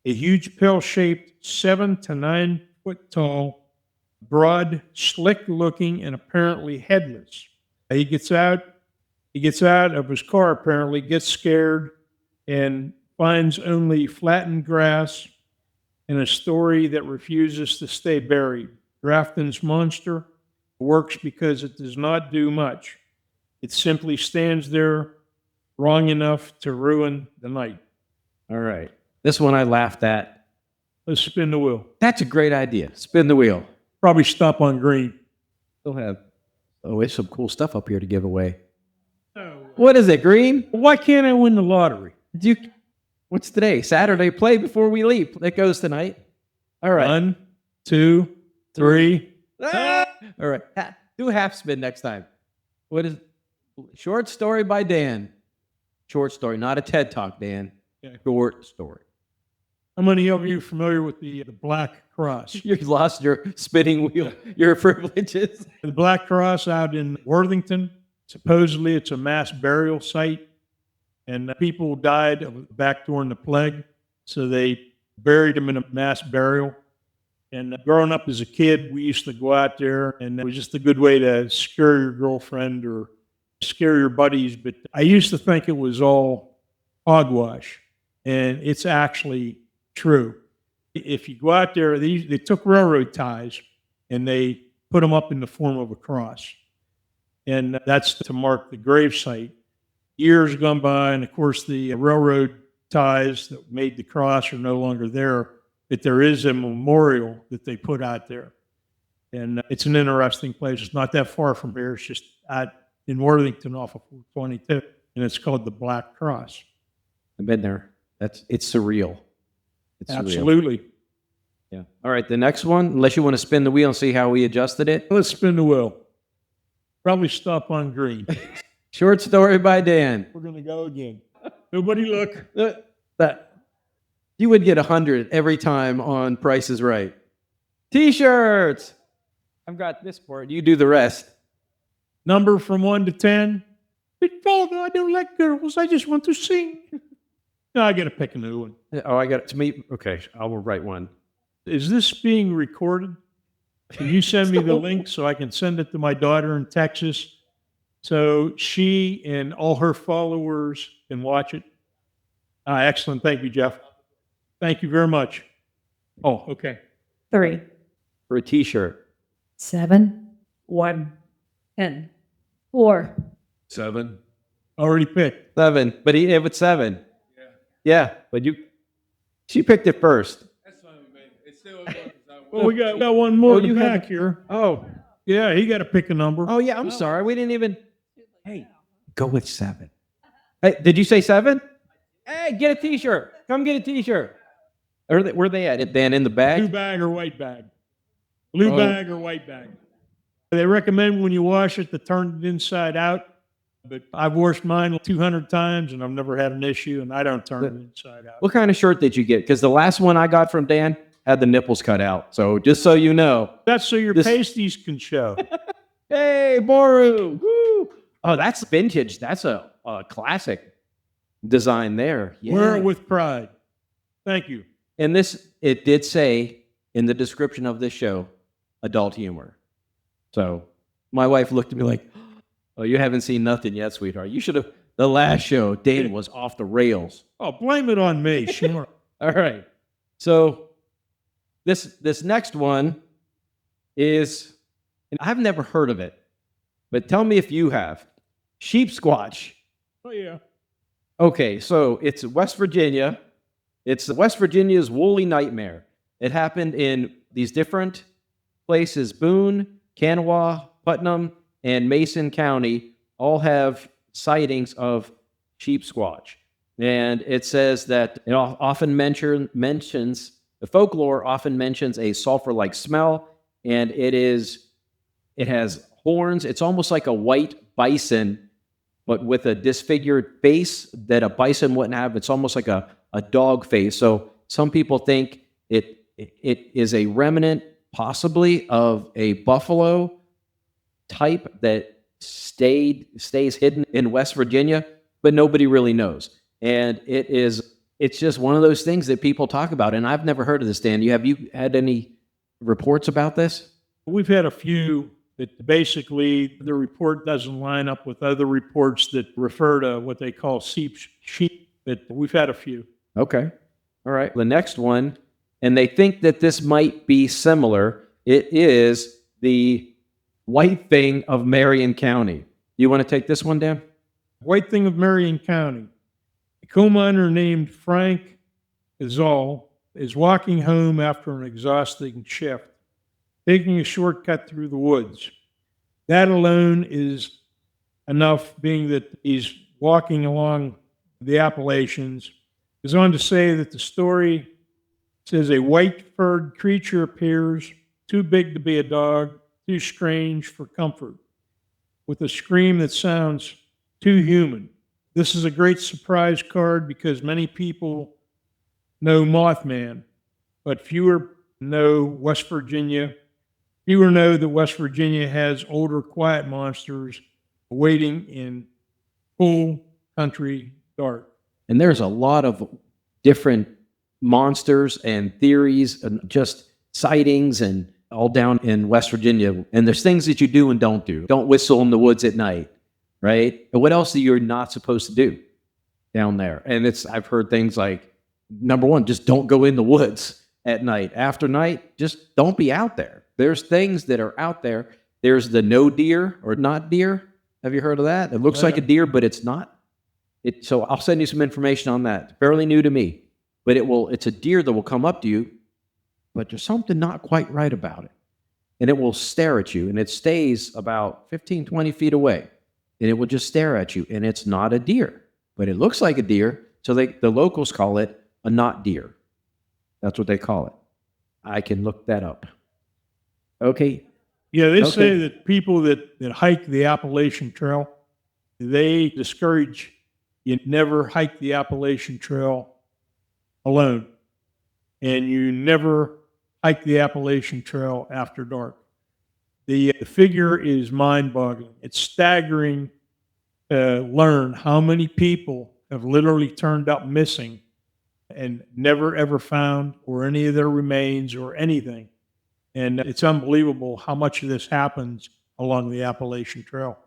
A huge pill-shaped 7 to 9 foot tall, broad, slick-looking, and apparently headless. He gets out of his car apparently, gets scared, and finds only flattened grass and a story that refuses to stay buried. Grafton's monster works because it does not do much. It simply stands there long enough to ruin the night. All right. This one I laughed at. Let's spin the wheel. That's a great idea. Spin the wheel. Probably stop on green. Still have, there's some cool stuff up here to give away. Oh. What is it, green? Why can't I win the lottery? What's today? Saturday. Play before we leave. That goes tonight. All right. 1, 2, 3. Ah! All right. Do a half spin next time. What is short story by Dan? Short story, not a TED Talk, Dan. Okay. Short story. How many of you are familiar with the Black Cross? You lost your spinning wheel, your privileges. The Black Cross out in Worthington. Supposedly it's a mass burial site, and people died back during the plague, so they buried them in a mass burial. And growing up as a kid, we used to go out there, and it was just a good way to scare your girlfriend or scare your buddies. But I used to think it was all hogwash, and it's actually true. If you go out there, they took railroad ties and they put them up in the form of a cross. And that's to mark the grave site. Years gone by, and of course the railroad ties that made the cross are no longer there, but there is a memorial that they put out there. And it's an interesting place. It's not that far from here. It's just out in Worthington off of 422, and it's called the Black Cross. I've been there. It's surreal. It's surreal. Absolutely. Yeah. All right. The next one, unless you want to spin the wheel and see how we adjusted it. Let's spin the wheel. Probably stop on green. Short story by Dan. We're going to go again. Nobody look. That you would get 100 every time on Price is Right. T-shirts. I've got this part. You do the rest. Number from 1 to 10. Big father, I don't like girls. I just want to sing. No, I got to pick a new one. Oh, I got it to me. Okay, I will write one. Is this being recorded? Can you send me the link so I can send it to my daughter in Texas so she and all her followers can watch it? Excellent. Thank you, Jeff. Thank you very much. Oh, okay. 3, For a T-shirt. 7, 1, 10, 4. 7. Already picked. 7, but it was 7. Yeah, but she picked it first. That's fine with me. It's still. Well, we got one more in you the had- pack here. Oh, Yeah, he got to pick a number. oh yeah. I'm sorry. We didn't even. Hey, go with 7. Hey, did you say 7? Hey, get a T-shirt. Come get a T-shirt. Where they at? Dan, in the Blue bag? bag or white bag? Blue Oh. bag or white bag? They recommend when you wash it to turn it inside out, but I've washed mine 200 times and I've never had an issue, and I don't turn it inside out. What kind of shirt did you get? Because the last one I got from Dan had the nipples cut out. So just so you know. That's so your This- pasties can show. Hey, Boru. Woo. Oh, that's vintage. That's a classic design there. Yeah. Wear it with pride. Thank you. And this, it did say in the description of this show, adult humor. So my wife looked at me like, oh, you haven't seen nothing yet, sweetheart. You should have, the last show, Dan was off the rails. Oh, blame it on me. Sure. All right. So this next one is, and I've never heard of it, but tell me if you have. Sheep squatch. Oh, yeah. Okay, so it's West Virginia. It's West Virginia's woolly nightmare. It happened in these different places. Boone, Kanawha, Putnam, and Mason County all have sightings of sheep squatch. And it says that it often mentions, the folklore often mentions a sulfur-like smell, and it has horns. It's almost like a white bison, but with a disfigured face that a bison wouldn't have. It's almost like a dog face. So some people think it is a remnant, possibly, of a buffalo type that stays hidden in West Virginia, but nobody really knows. And it's just one of those things that people talk about. And I've never heard of this, Dan. Have you had any reports about this? We've had a few that basically the report doesn't line up with other reports that refer to what they call sheep, but we've had a few. Okay. All right. The next one, and they think that this might be similar. It is the white thing of Marion County. You want to take this one, Dan? White thing of Marion County. A coal miner named Frank Izal is walking home after an exhausting shift, taking a shortcut through the woods. That alone is enough, being that he's walking along the Appalachians. Goes on to say that the story says a white-furred creature appears, too big to be a dog, too strange for comfort, with a scream that sounds too human. This is a great surprise card because many people know Mothman, but fewer know West Virginia. Fewer know that West Virginia has older quiet monsters waiting in full country dark. And there's a lot of different monsters and theories and just sightings and all down in West Virginia. And there's things that you do and don't do. Don't whistle in the woods at night, right? And what else are you not supposed to do down there? And I've heard things like, number one, just don't go in the woods at night. After night, just don't be out there. There's things that are out there. There's the no deer or not deer. Have you heard of that? It looks like a deer, but it's not. So I'll send you some information on that. Fairly new to me, but it's a deer that will come up to you, but there's something not quite right about it. And it will stare at you, and it stays about 15, 20 feet away, and it will just stare at you, and it's not a deer, but it looks like a deer, so the locals call it a not deer. That's what they call it. I can look that up. Okay. Yeah, they Okay. say that people that hike the Appalachian Trail, they discourage you never hike the Appalachian Trail alone. And you never hike the Appalachian Trail after dark. The figure is mind-boggling. It's staggering to learn how many people have literally turned up missing and never ever found or any of their remains or anything. And it's unbelievable how much of this happens along the Appalachian Trail.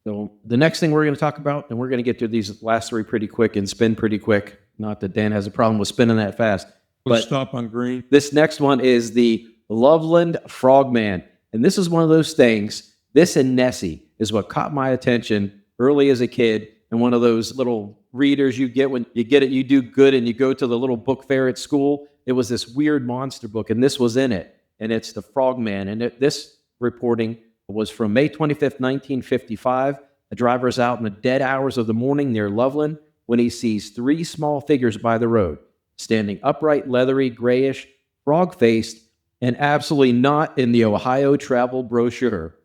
So the next thing we're going to talk about, and we're going to get through these last three pretty quick and spin pretty quick. Not that Dan has a problem with spinning that fast. Let's But stop on green. this next one is the Loveland Frogman. And this is one of those things, this and Nessie is what caught my attention early as a kid. And one of those little readers you get when you get it, you do good and you go to the little book fair at school. It was this weird monster book, and this was in it. And it's the Frogman. And this reporting was from May 25th, 1955. A driver is out in the dead hours of the morning near Loveland when he sees three small figures by the road, standing upright, leathery, grayish, frog-faced, and absolutely not in the Ohio travel brochure.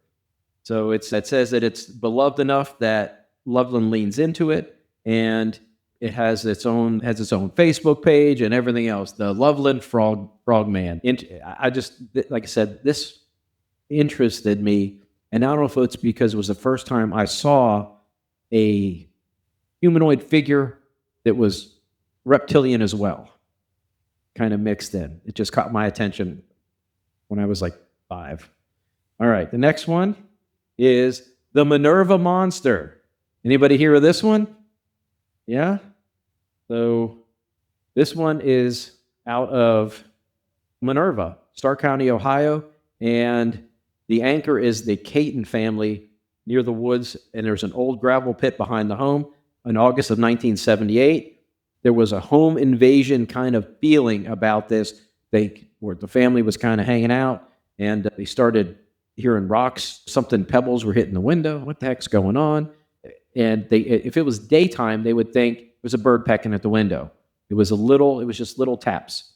So it says that it's beloved enough that Loveland leans into it, and it has its own Facebook page and everything else. The Loveland Frogman. I just, like I said, this interested me, and I don't know if it's because it was the first time I saw a humanoid figure that was reptilian as well, kind of mixed in. It just caught my attention when I was like 5. All right, the next one is the Minerva Monster. Anybody hear of this one? Yeah? So this one is out of Minerva, Stark County, Ohio, and the anchor is the Caton family near the woods, and there's an old gravel pit behind the home. In August of 1978, there was a home invasion kind of feeling about this. Where the family was kind of hanging out, and they started hearing rocks. Pebbles were hitting the window. What the heck's going on? And if it was daytime, they would think it was a bird pecking at the window. It was just little taps.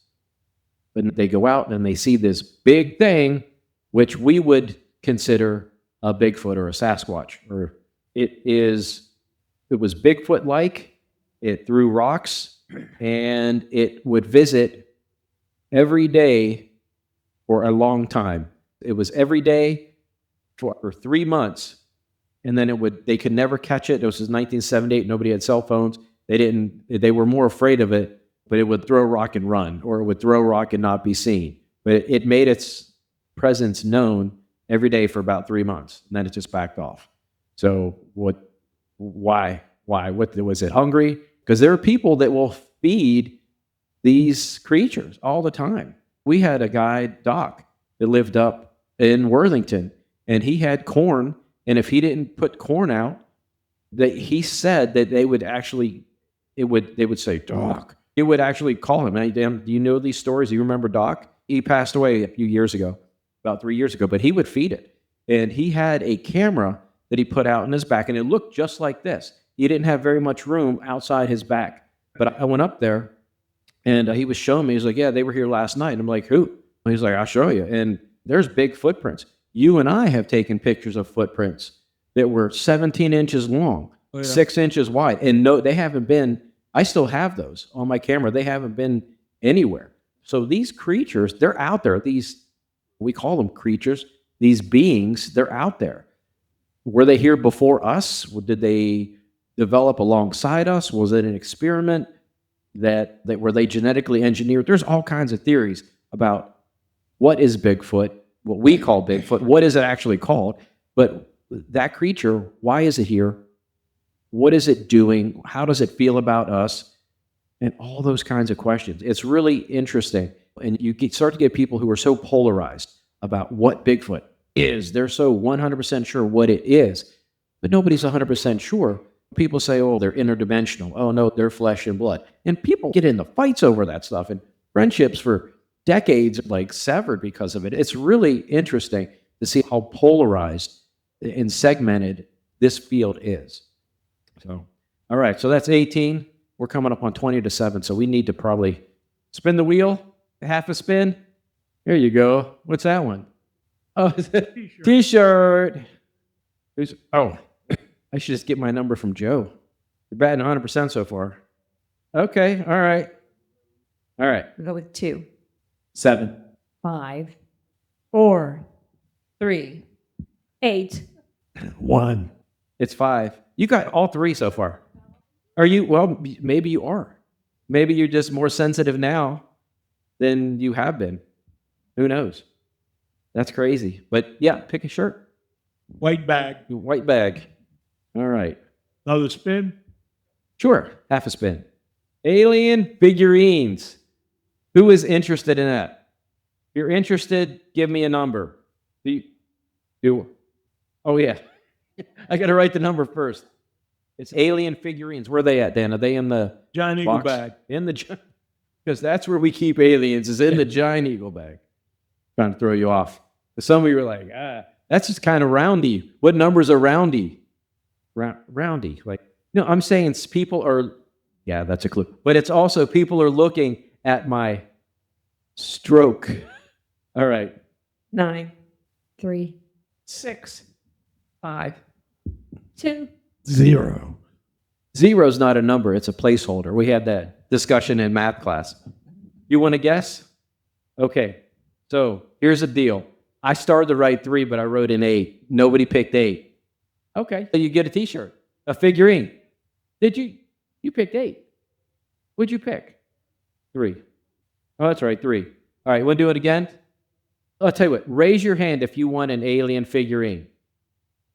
But they go out and they see this big thing, which we would consider a Bigfoot or a Sasquatch. Or it was Bigfoot-like. It threw rocks, and it would visit every day for a long time. It was every day for 3 months, and then they could never catch it. It was 1978. Nobody had cell phones. They were more afraid of it, but it would throw a rock and run, or it would throw a rock and not be seen. But it made its presence known every day for about 3 months, and then it just backed off. So why? Was it hungry? Because there are people that will feed these creatures all the time. We had a guy, Doc, that lived up in Worthington, and he had corn, and if he didn't put corn out, he said that they would say, Doc. He would actually call him. Hey, do you know these stories? Do you remember Doc? He passed away a few years ago, about 3 years ago, but he would feed it. And he had a camera that he put out in his back, and it looked just like this. He didn't have very much room outside his back. But I went up there, and he was showing me. He's like, yeah, they were here last night. And I'm like, who? And he's like, I'll show you. And there's big footprints. You and I have taken pictures of footprints that were 17 inches long, 6 inches wide. And no, they haven't been, I still have those on my camera. They haven't been anywhere. So these creatures, they're out there. We call them creatures, these beings, they're out there. Were they here before us? Did they develop alongside us? Was it an experiment? That were they genetically engineered? There's all kinds of theories about what is Bigfoot, what we call Bigfoot, what is it actually called? But that creature, why is it here? What is it doing? How does it feel about us? And all those kinds of questions. It's really interesting. And you start to get people who are so polarized about what Bigfoot is. They're so 100% sure what it is, but nobody's 100% sure. People say, oh, they're interdimensional. Oh, no, they're flesh and blood. And people get into fights over that stuff, and friendships for decades severed because of it. It's really interesting to see how polarized and segmented this field is. So, all right, so that's 18. We're coming up on 20 to 7, so we need to probably spin the wheel, half a spin. There you go. What's that one? Oh, it's a T-shirt. I should just get my number from Joe. You're batting 100% so far. Okay, all right. We'll go with 2, 7. 5, 4, 3, 8. 1. It's 5. You got all 3 so far. Are you? Well, maybe you are. Maybe you're just more sensitive now than you have been. Who knows? That's crazy. But yeah, pick a shirt. White bag. White bag. All right. Another spin. Sure. Half a spin. Alien figurines. Who is interested in that? If you're interested, give me a number. Oh, yeah. I got to write the number first. It's alien figurines. Where are they at, Dan? Are they in the Giant Eagle box? bag. In the because that's where we keep aliens, is in the giant eagle bag. Trying to throw you off. But some of you are like, that's just kind of roundy. What numbers are roundy? Roundy. Like, no, I'm saying people are, yeah, that's a clue. But it's also people are looking at my stroke. All right. 9, 3, 6, 5, 2. 0. Zero's not a number, it's a placeholder. We had that discussion in math class. You want to guess? Okay. So here's the deal. I started to write 3, but I wrote in 8. Nobody picked 8. Okay. So you get a t-shirt, a figurine. Did you? You picked 8. What'd you pick? 3. Oh, that's right, 3. All right, you want to do it again? I'll tell you what, raise your hand if you want an alien figurine.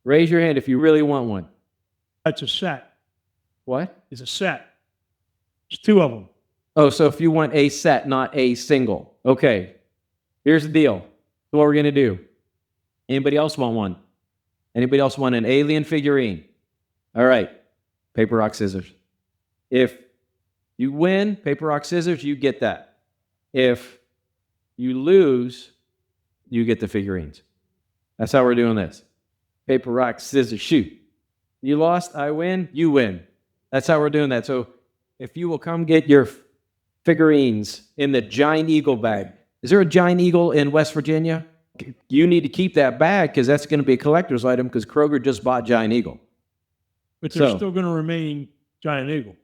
Raise your hand if you really want one. That's a set. What? It's a set. There's 2 of them. Oh, so if you want a set, not a single. Okay. Here's the deal. So what we're going to do. Anybody else want one? Anybody else want an alien figurine? All right. Paper, rock, scissors. If you win, paper, rock, scissors, you get that. If you lose, you get the figurines. That's how we're doing this. Paper, rock, scissors, shoot. You lost, I win, you win. That's how we're doing that. So if you will come get your figurines in the giant eagle bag. Is there a giant eagle in West Virginia? You need to keep that bag because that's going to be a collector's item because Kroger just bought giant eagle. But they're So- still going to remain giant eagle.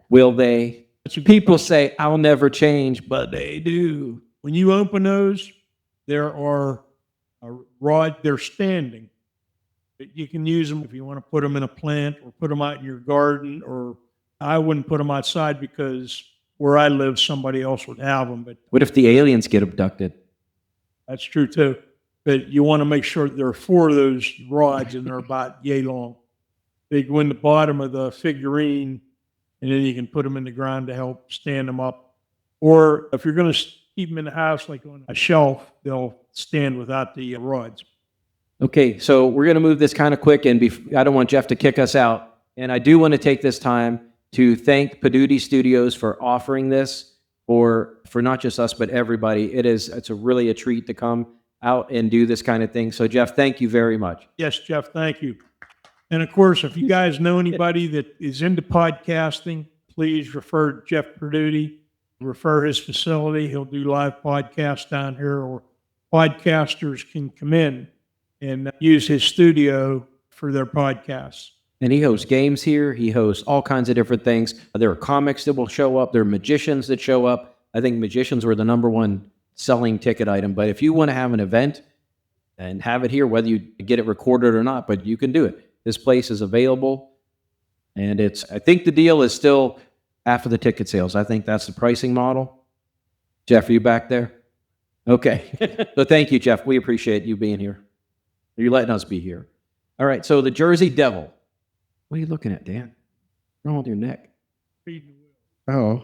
Will they? That's a good People question. say, I'll never change, but they do. When you open those, there are a rod, they're standing. But you can use them if you want to put them in a plant or put them out in your garden, or I wouldn't put them outside because where I live, somebody else would have them, but What if the aliens get abducted? that's true too. But you want to make sure that there are 4 of those rods and they're about yay long. They go in the bottom of the figurine and then you can put them in the ground to help stand them up. Or if you're going to keep them in the house, like on a shelf, they'll stand without the rods. Okay, so we're going to move this kind of quick, and I don't want Jeff to kick us out. And I do want to take this time to thank Paduti Studios for offering this for not just us, but everybody. It's really a treat to come out and do this kind of thing. So, Jeff, thank you very much. Yes, Jeff, thank you. And of course, if you guys know anybody that is into podcasting, please refer Jeff Paduti, refer his facility. He'll do live podcasts down here, or podcasters can come in and use his studio for their podcasts. And he hosts games here. He hosts all kinds of different things. There are comics that will show up. There are magicians that show up. I think magicians were the #1 selling ticket item. But if you want to have an event and have it here, whether you get it recorded or not, but you can do it. This place is available. And I think the deal is still after the ticket sales. I think that's the pricing model. Jeff, are you back there? Okay. So thank you, Jeff. We appreciate you being here. You're letting us be here. All right. So the Jersey Devil. What are you looking at, Dan? What's wrong with your neck? Oh.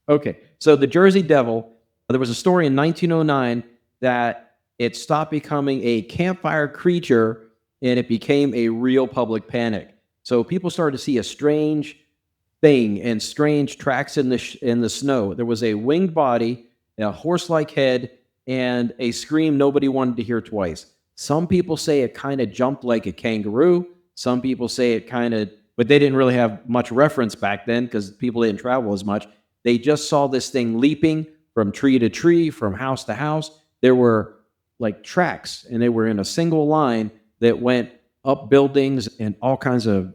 Okay. So the Jersey Devil, there was a story in 1909 that it stopped becoming a campfire creature and it became a real public panic. So people started to see a strange thing and strange tracks in the snow. There was a winged body, a horse-like head, and a scream nobody wanted to hear twice. Some people say it kind of jumped like a kangaroo. Some people say it kind of, but they didn't really have much reference back then because people didn't travel as much. They just saw this thing leaping from tree to tree, from house to house. There were like tracks, and they were in a single line that went up buildings and all kinds of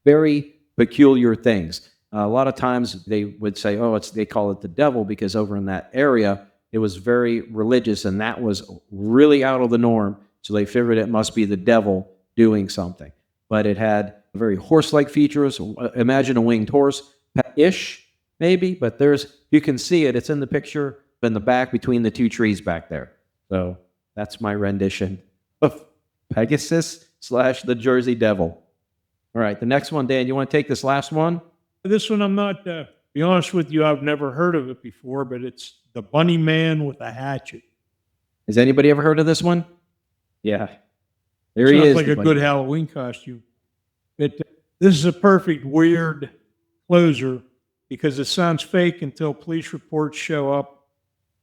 very peculiar things. A lot of times they would say, they call it the devil because over in that area, it was very religious and that was really out of the norm. So they figured it must be the devil doing something. But it had very horse-like features. Imagine a winged horse-ish, maybe, but you can see it. It's in the picture in the back between the 2 trees back there. So that's my rendition of Pegasus / the Jersey Devil. All right, the next one, Dan, you want to take this last one? This one I'm not Be honest with you, I've never heard of it before, but it's the Bunny Man with a Hatchet. Has anybody ever heard of this one? Yeah. There he Sounds is. like the a bunny. good Halloween costume. But this is a perfect weird closer because it sounds fake until police reports show up.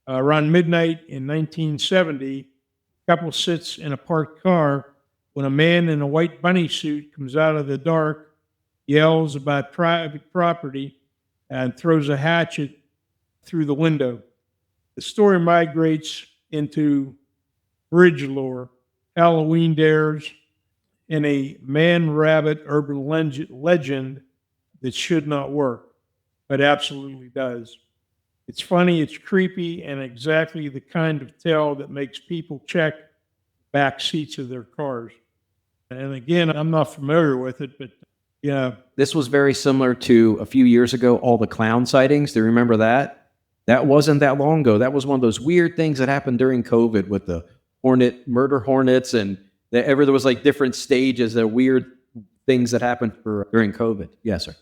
Around midnight in 1970, a couple sits in a parked car when a man in a white bunny suit comes out of the dark, yells about private property, and throws a hatchet through the window. The story migrates into bridge lore, Halloween dares, and a man-rabbit urban legend that should not work, but absolutely does. It's funny, it's creepy, and exactly the kind of tale that makes people check back seats of their cars. And again, I'm not familiar with it, but yeah, This was very similar to a few years ago, all the clown sightings. Do you remember that? That wasn't that long ago. That was one of those weird things that happened during COVID with the murder hornets, and there was like different stages of weird things that happened during COVID. Yes, sir.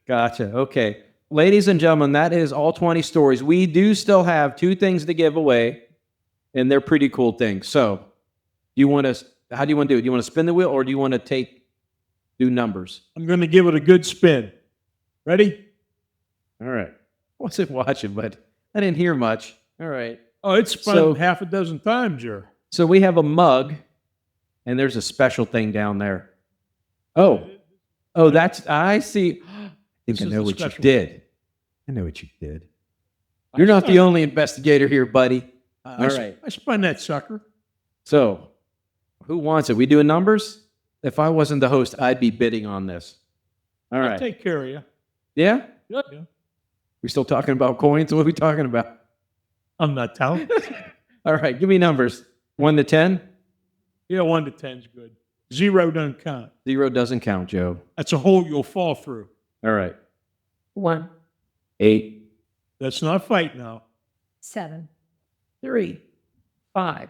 Gotcha. Okay. Ladies and gentlemen, that is all 20 stories. We do still have 2 things to give away, and they're pretty cool things. So, how do you want to do it? Do you want to spin the wheel, or do you want to do numbers? I'm going to give it a good spin. Ready? All right. I wasn't watching, but I didn't hear much. All right. Oh, it's spun So- half a dozen times here. So we have a mug, and there's a special thing down there. Oh, I see. I think This I is know the what you special did. I know what you did. You're not the only investigator here, buddy. All right. I spun that sucker. So, who wants it? We doing numbers? If I wasn't the host, I'd be bidding on this. All I'll right. take care of you. Yeah? Yeah. We still talking about coins? What are we talking about? I'm not telling. All right. Give me numbers. 1 to 10? Yeah, 1 to 10 is good. 0 doesn't count. 0 doesn't count, Joe. That's a hole you'll fall through. All right. 1, 8. Let's not fight now. 7, 3, 5,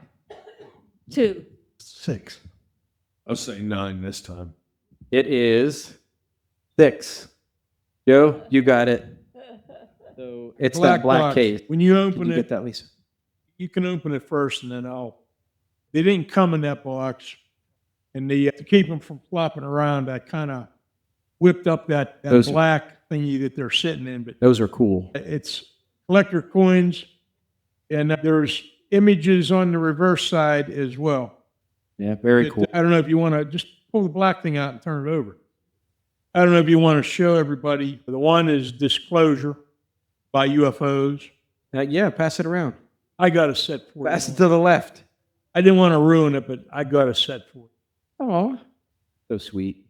2, 6. I'll say 9 this time. It is 6. Joe, you got it. So it's that black box. case. When you Can open you it, get that, Lisa? you can open it first, and then They didn't come in that box, and to keep them from flopping around, I kind of whipped up that Those- black thingy that they're sitting in. But Those are cool. it's collector coins, and there's images on the reverse side as well. Yeah, very That- cool. I don't know if you want to just pull the black thing out and turn it over. I don't know if you want to show everybody. The one is Disclosure by UFOs. Yeah, pass it around. I got a set for Pass you. it to the left. I didn't want to ruin it, but I got a set for it. Oh, so sweet.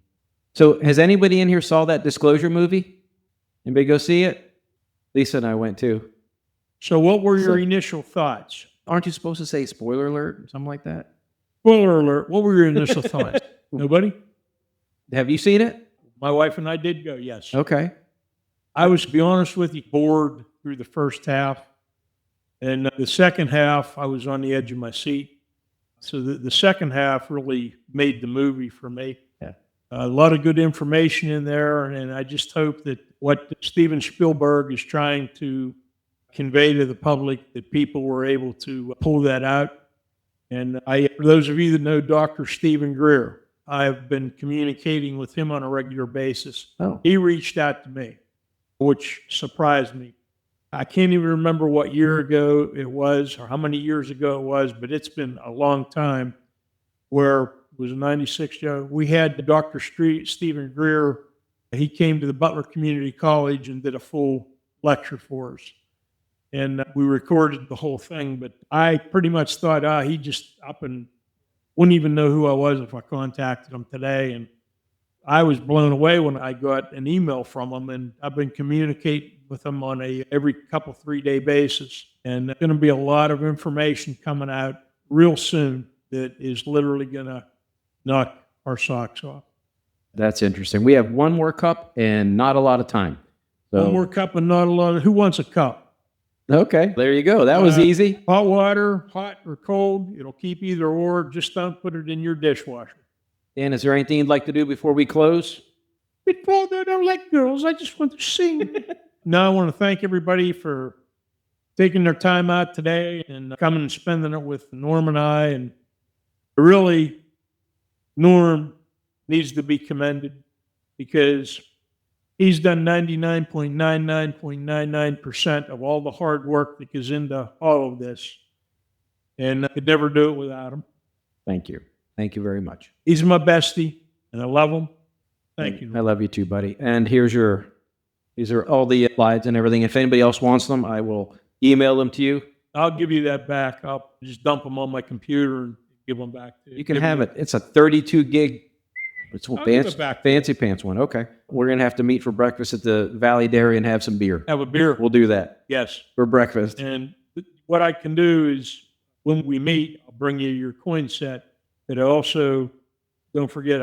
So, has anybody in here saw that Disclosure movie? Anybody go see it? Lisa and I went too. So what were your initial thoughts? Aren't you supposed to say spoiler alert or something like that? Spoiler alert. What were your initial thoughts? Nobody? Have you seen it? My wife and I did go, yes. Okay. I was, to be honest with you, bored through the first half. And the second half, I was on the edge of my seat. So the second half really made the movie for me. Yeah. A lot of good information in there. And I just hope that what Steven Spielberg is trying to convey to the public, that people were able to pull that out. And for those of you that know Dr. Stephen Greer, I've been communicating with him on a regular basis. Oh. He reached out to me, which surprised me. I can't even remember what year ago it was or how many years ago it was, but it's been a long time. Where it was 96, Joe. We had Dr. Stephen Greer. He came to the Butler Community College and did a full lecture for us. And we recorded the whole thing, but I pretty much thought, he just up and wouldn't even know who I was if I contacted him today. And I was blown away when I got an email from him, and I've been communicating with him on every couple 3-day basis. And there's going to be a lot of information coming out real soon that is literally going to knock our socks off. That's interesting. We have one more cup and not a lot of time. So, One more cup and not a lot of, who wants a cup? Okay, there you go. That was easy. Hot water, hot or cold, it'll keep either or. Just don't put it in your dishwasher. Dan, is there anything you'd like to do before we close? But Paul, I don't like girls. I just want to sing. Now I want to thank everybody for taking their time out today and coming and spending it with Norm and I. And really, Norm needs to be commended because he's done 99.99% of all the hard work that goes into all of this. And I could never do it without him. Thank you. Thank you very much. He's my bestie, and I love him. Thank you. I love you too, buddy. And these are all the slides and everything. If anybody else wants them, I will email them to you. I'll give you that back. I'll just dump them on my computer and give them back to you. You can have it. It's a 32 gig. It's I'll give it back. fancy pants one. Okay. We're going to have to meet for breakfast at the Valley Dairy and have some beer. Have a beer. We'll do that Yes. for breakfast. And what I can do is when we meet, I'll bring you your coin set. But I also, don't forget,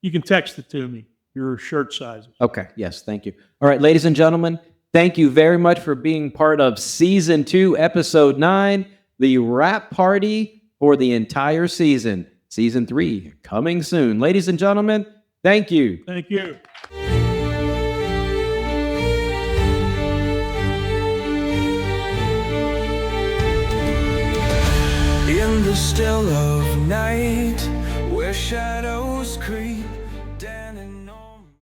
you can text it to me, your shirt sizes. Okay. Yes. Thank you. All right, ladies and gentlemen, thank you very much for being part of Season 2, Episode 9, the wrap party for the entire season. Season 3 coming soon. Ladies and gentlemen, thank you. Thank you. In the still of night, where shadows creep,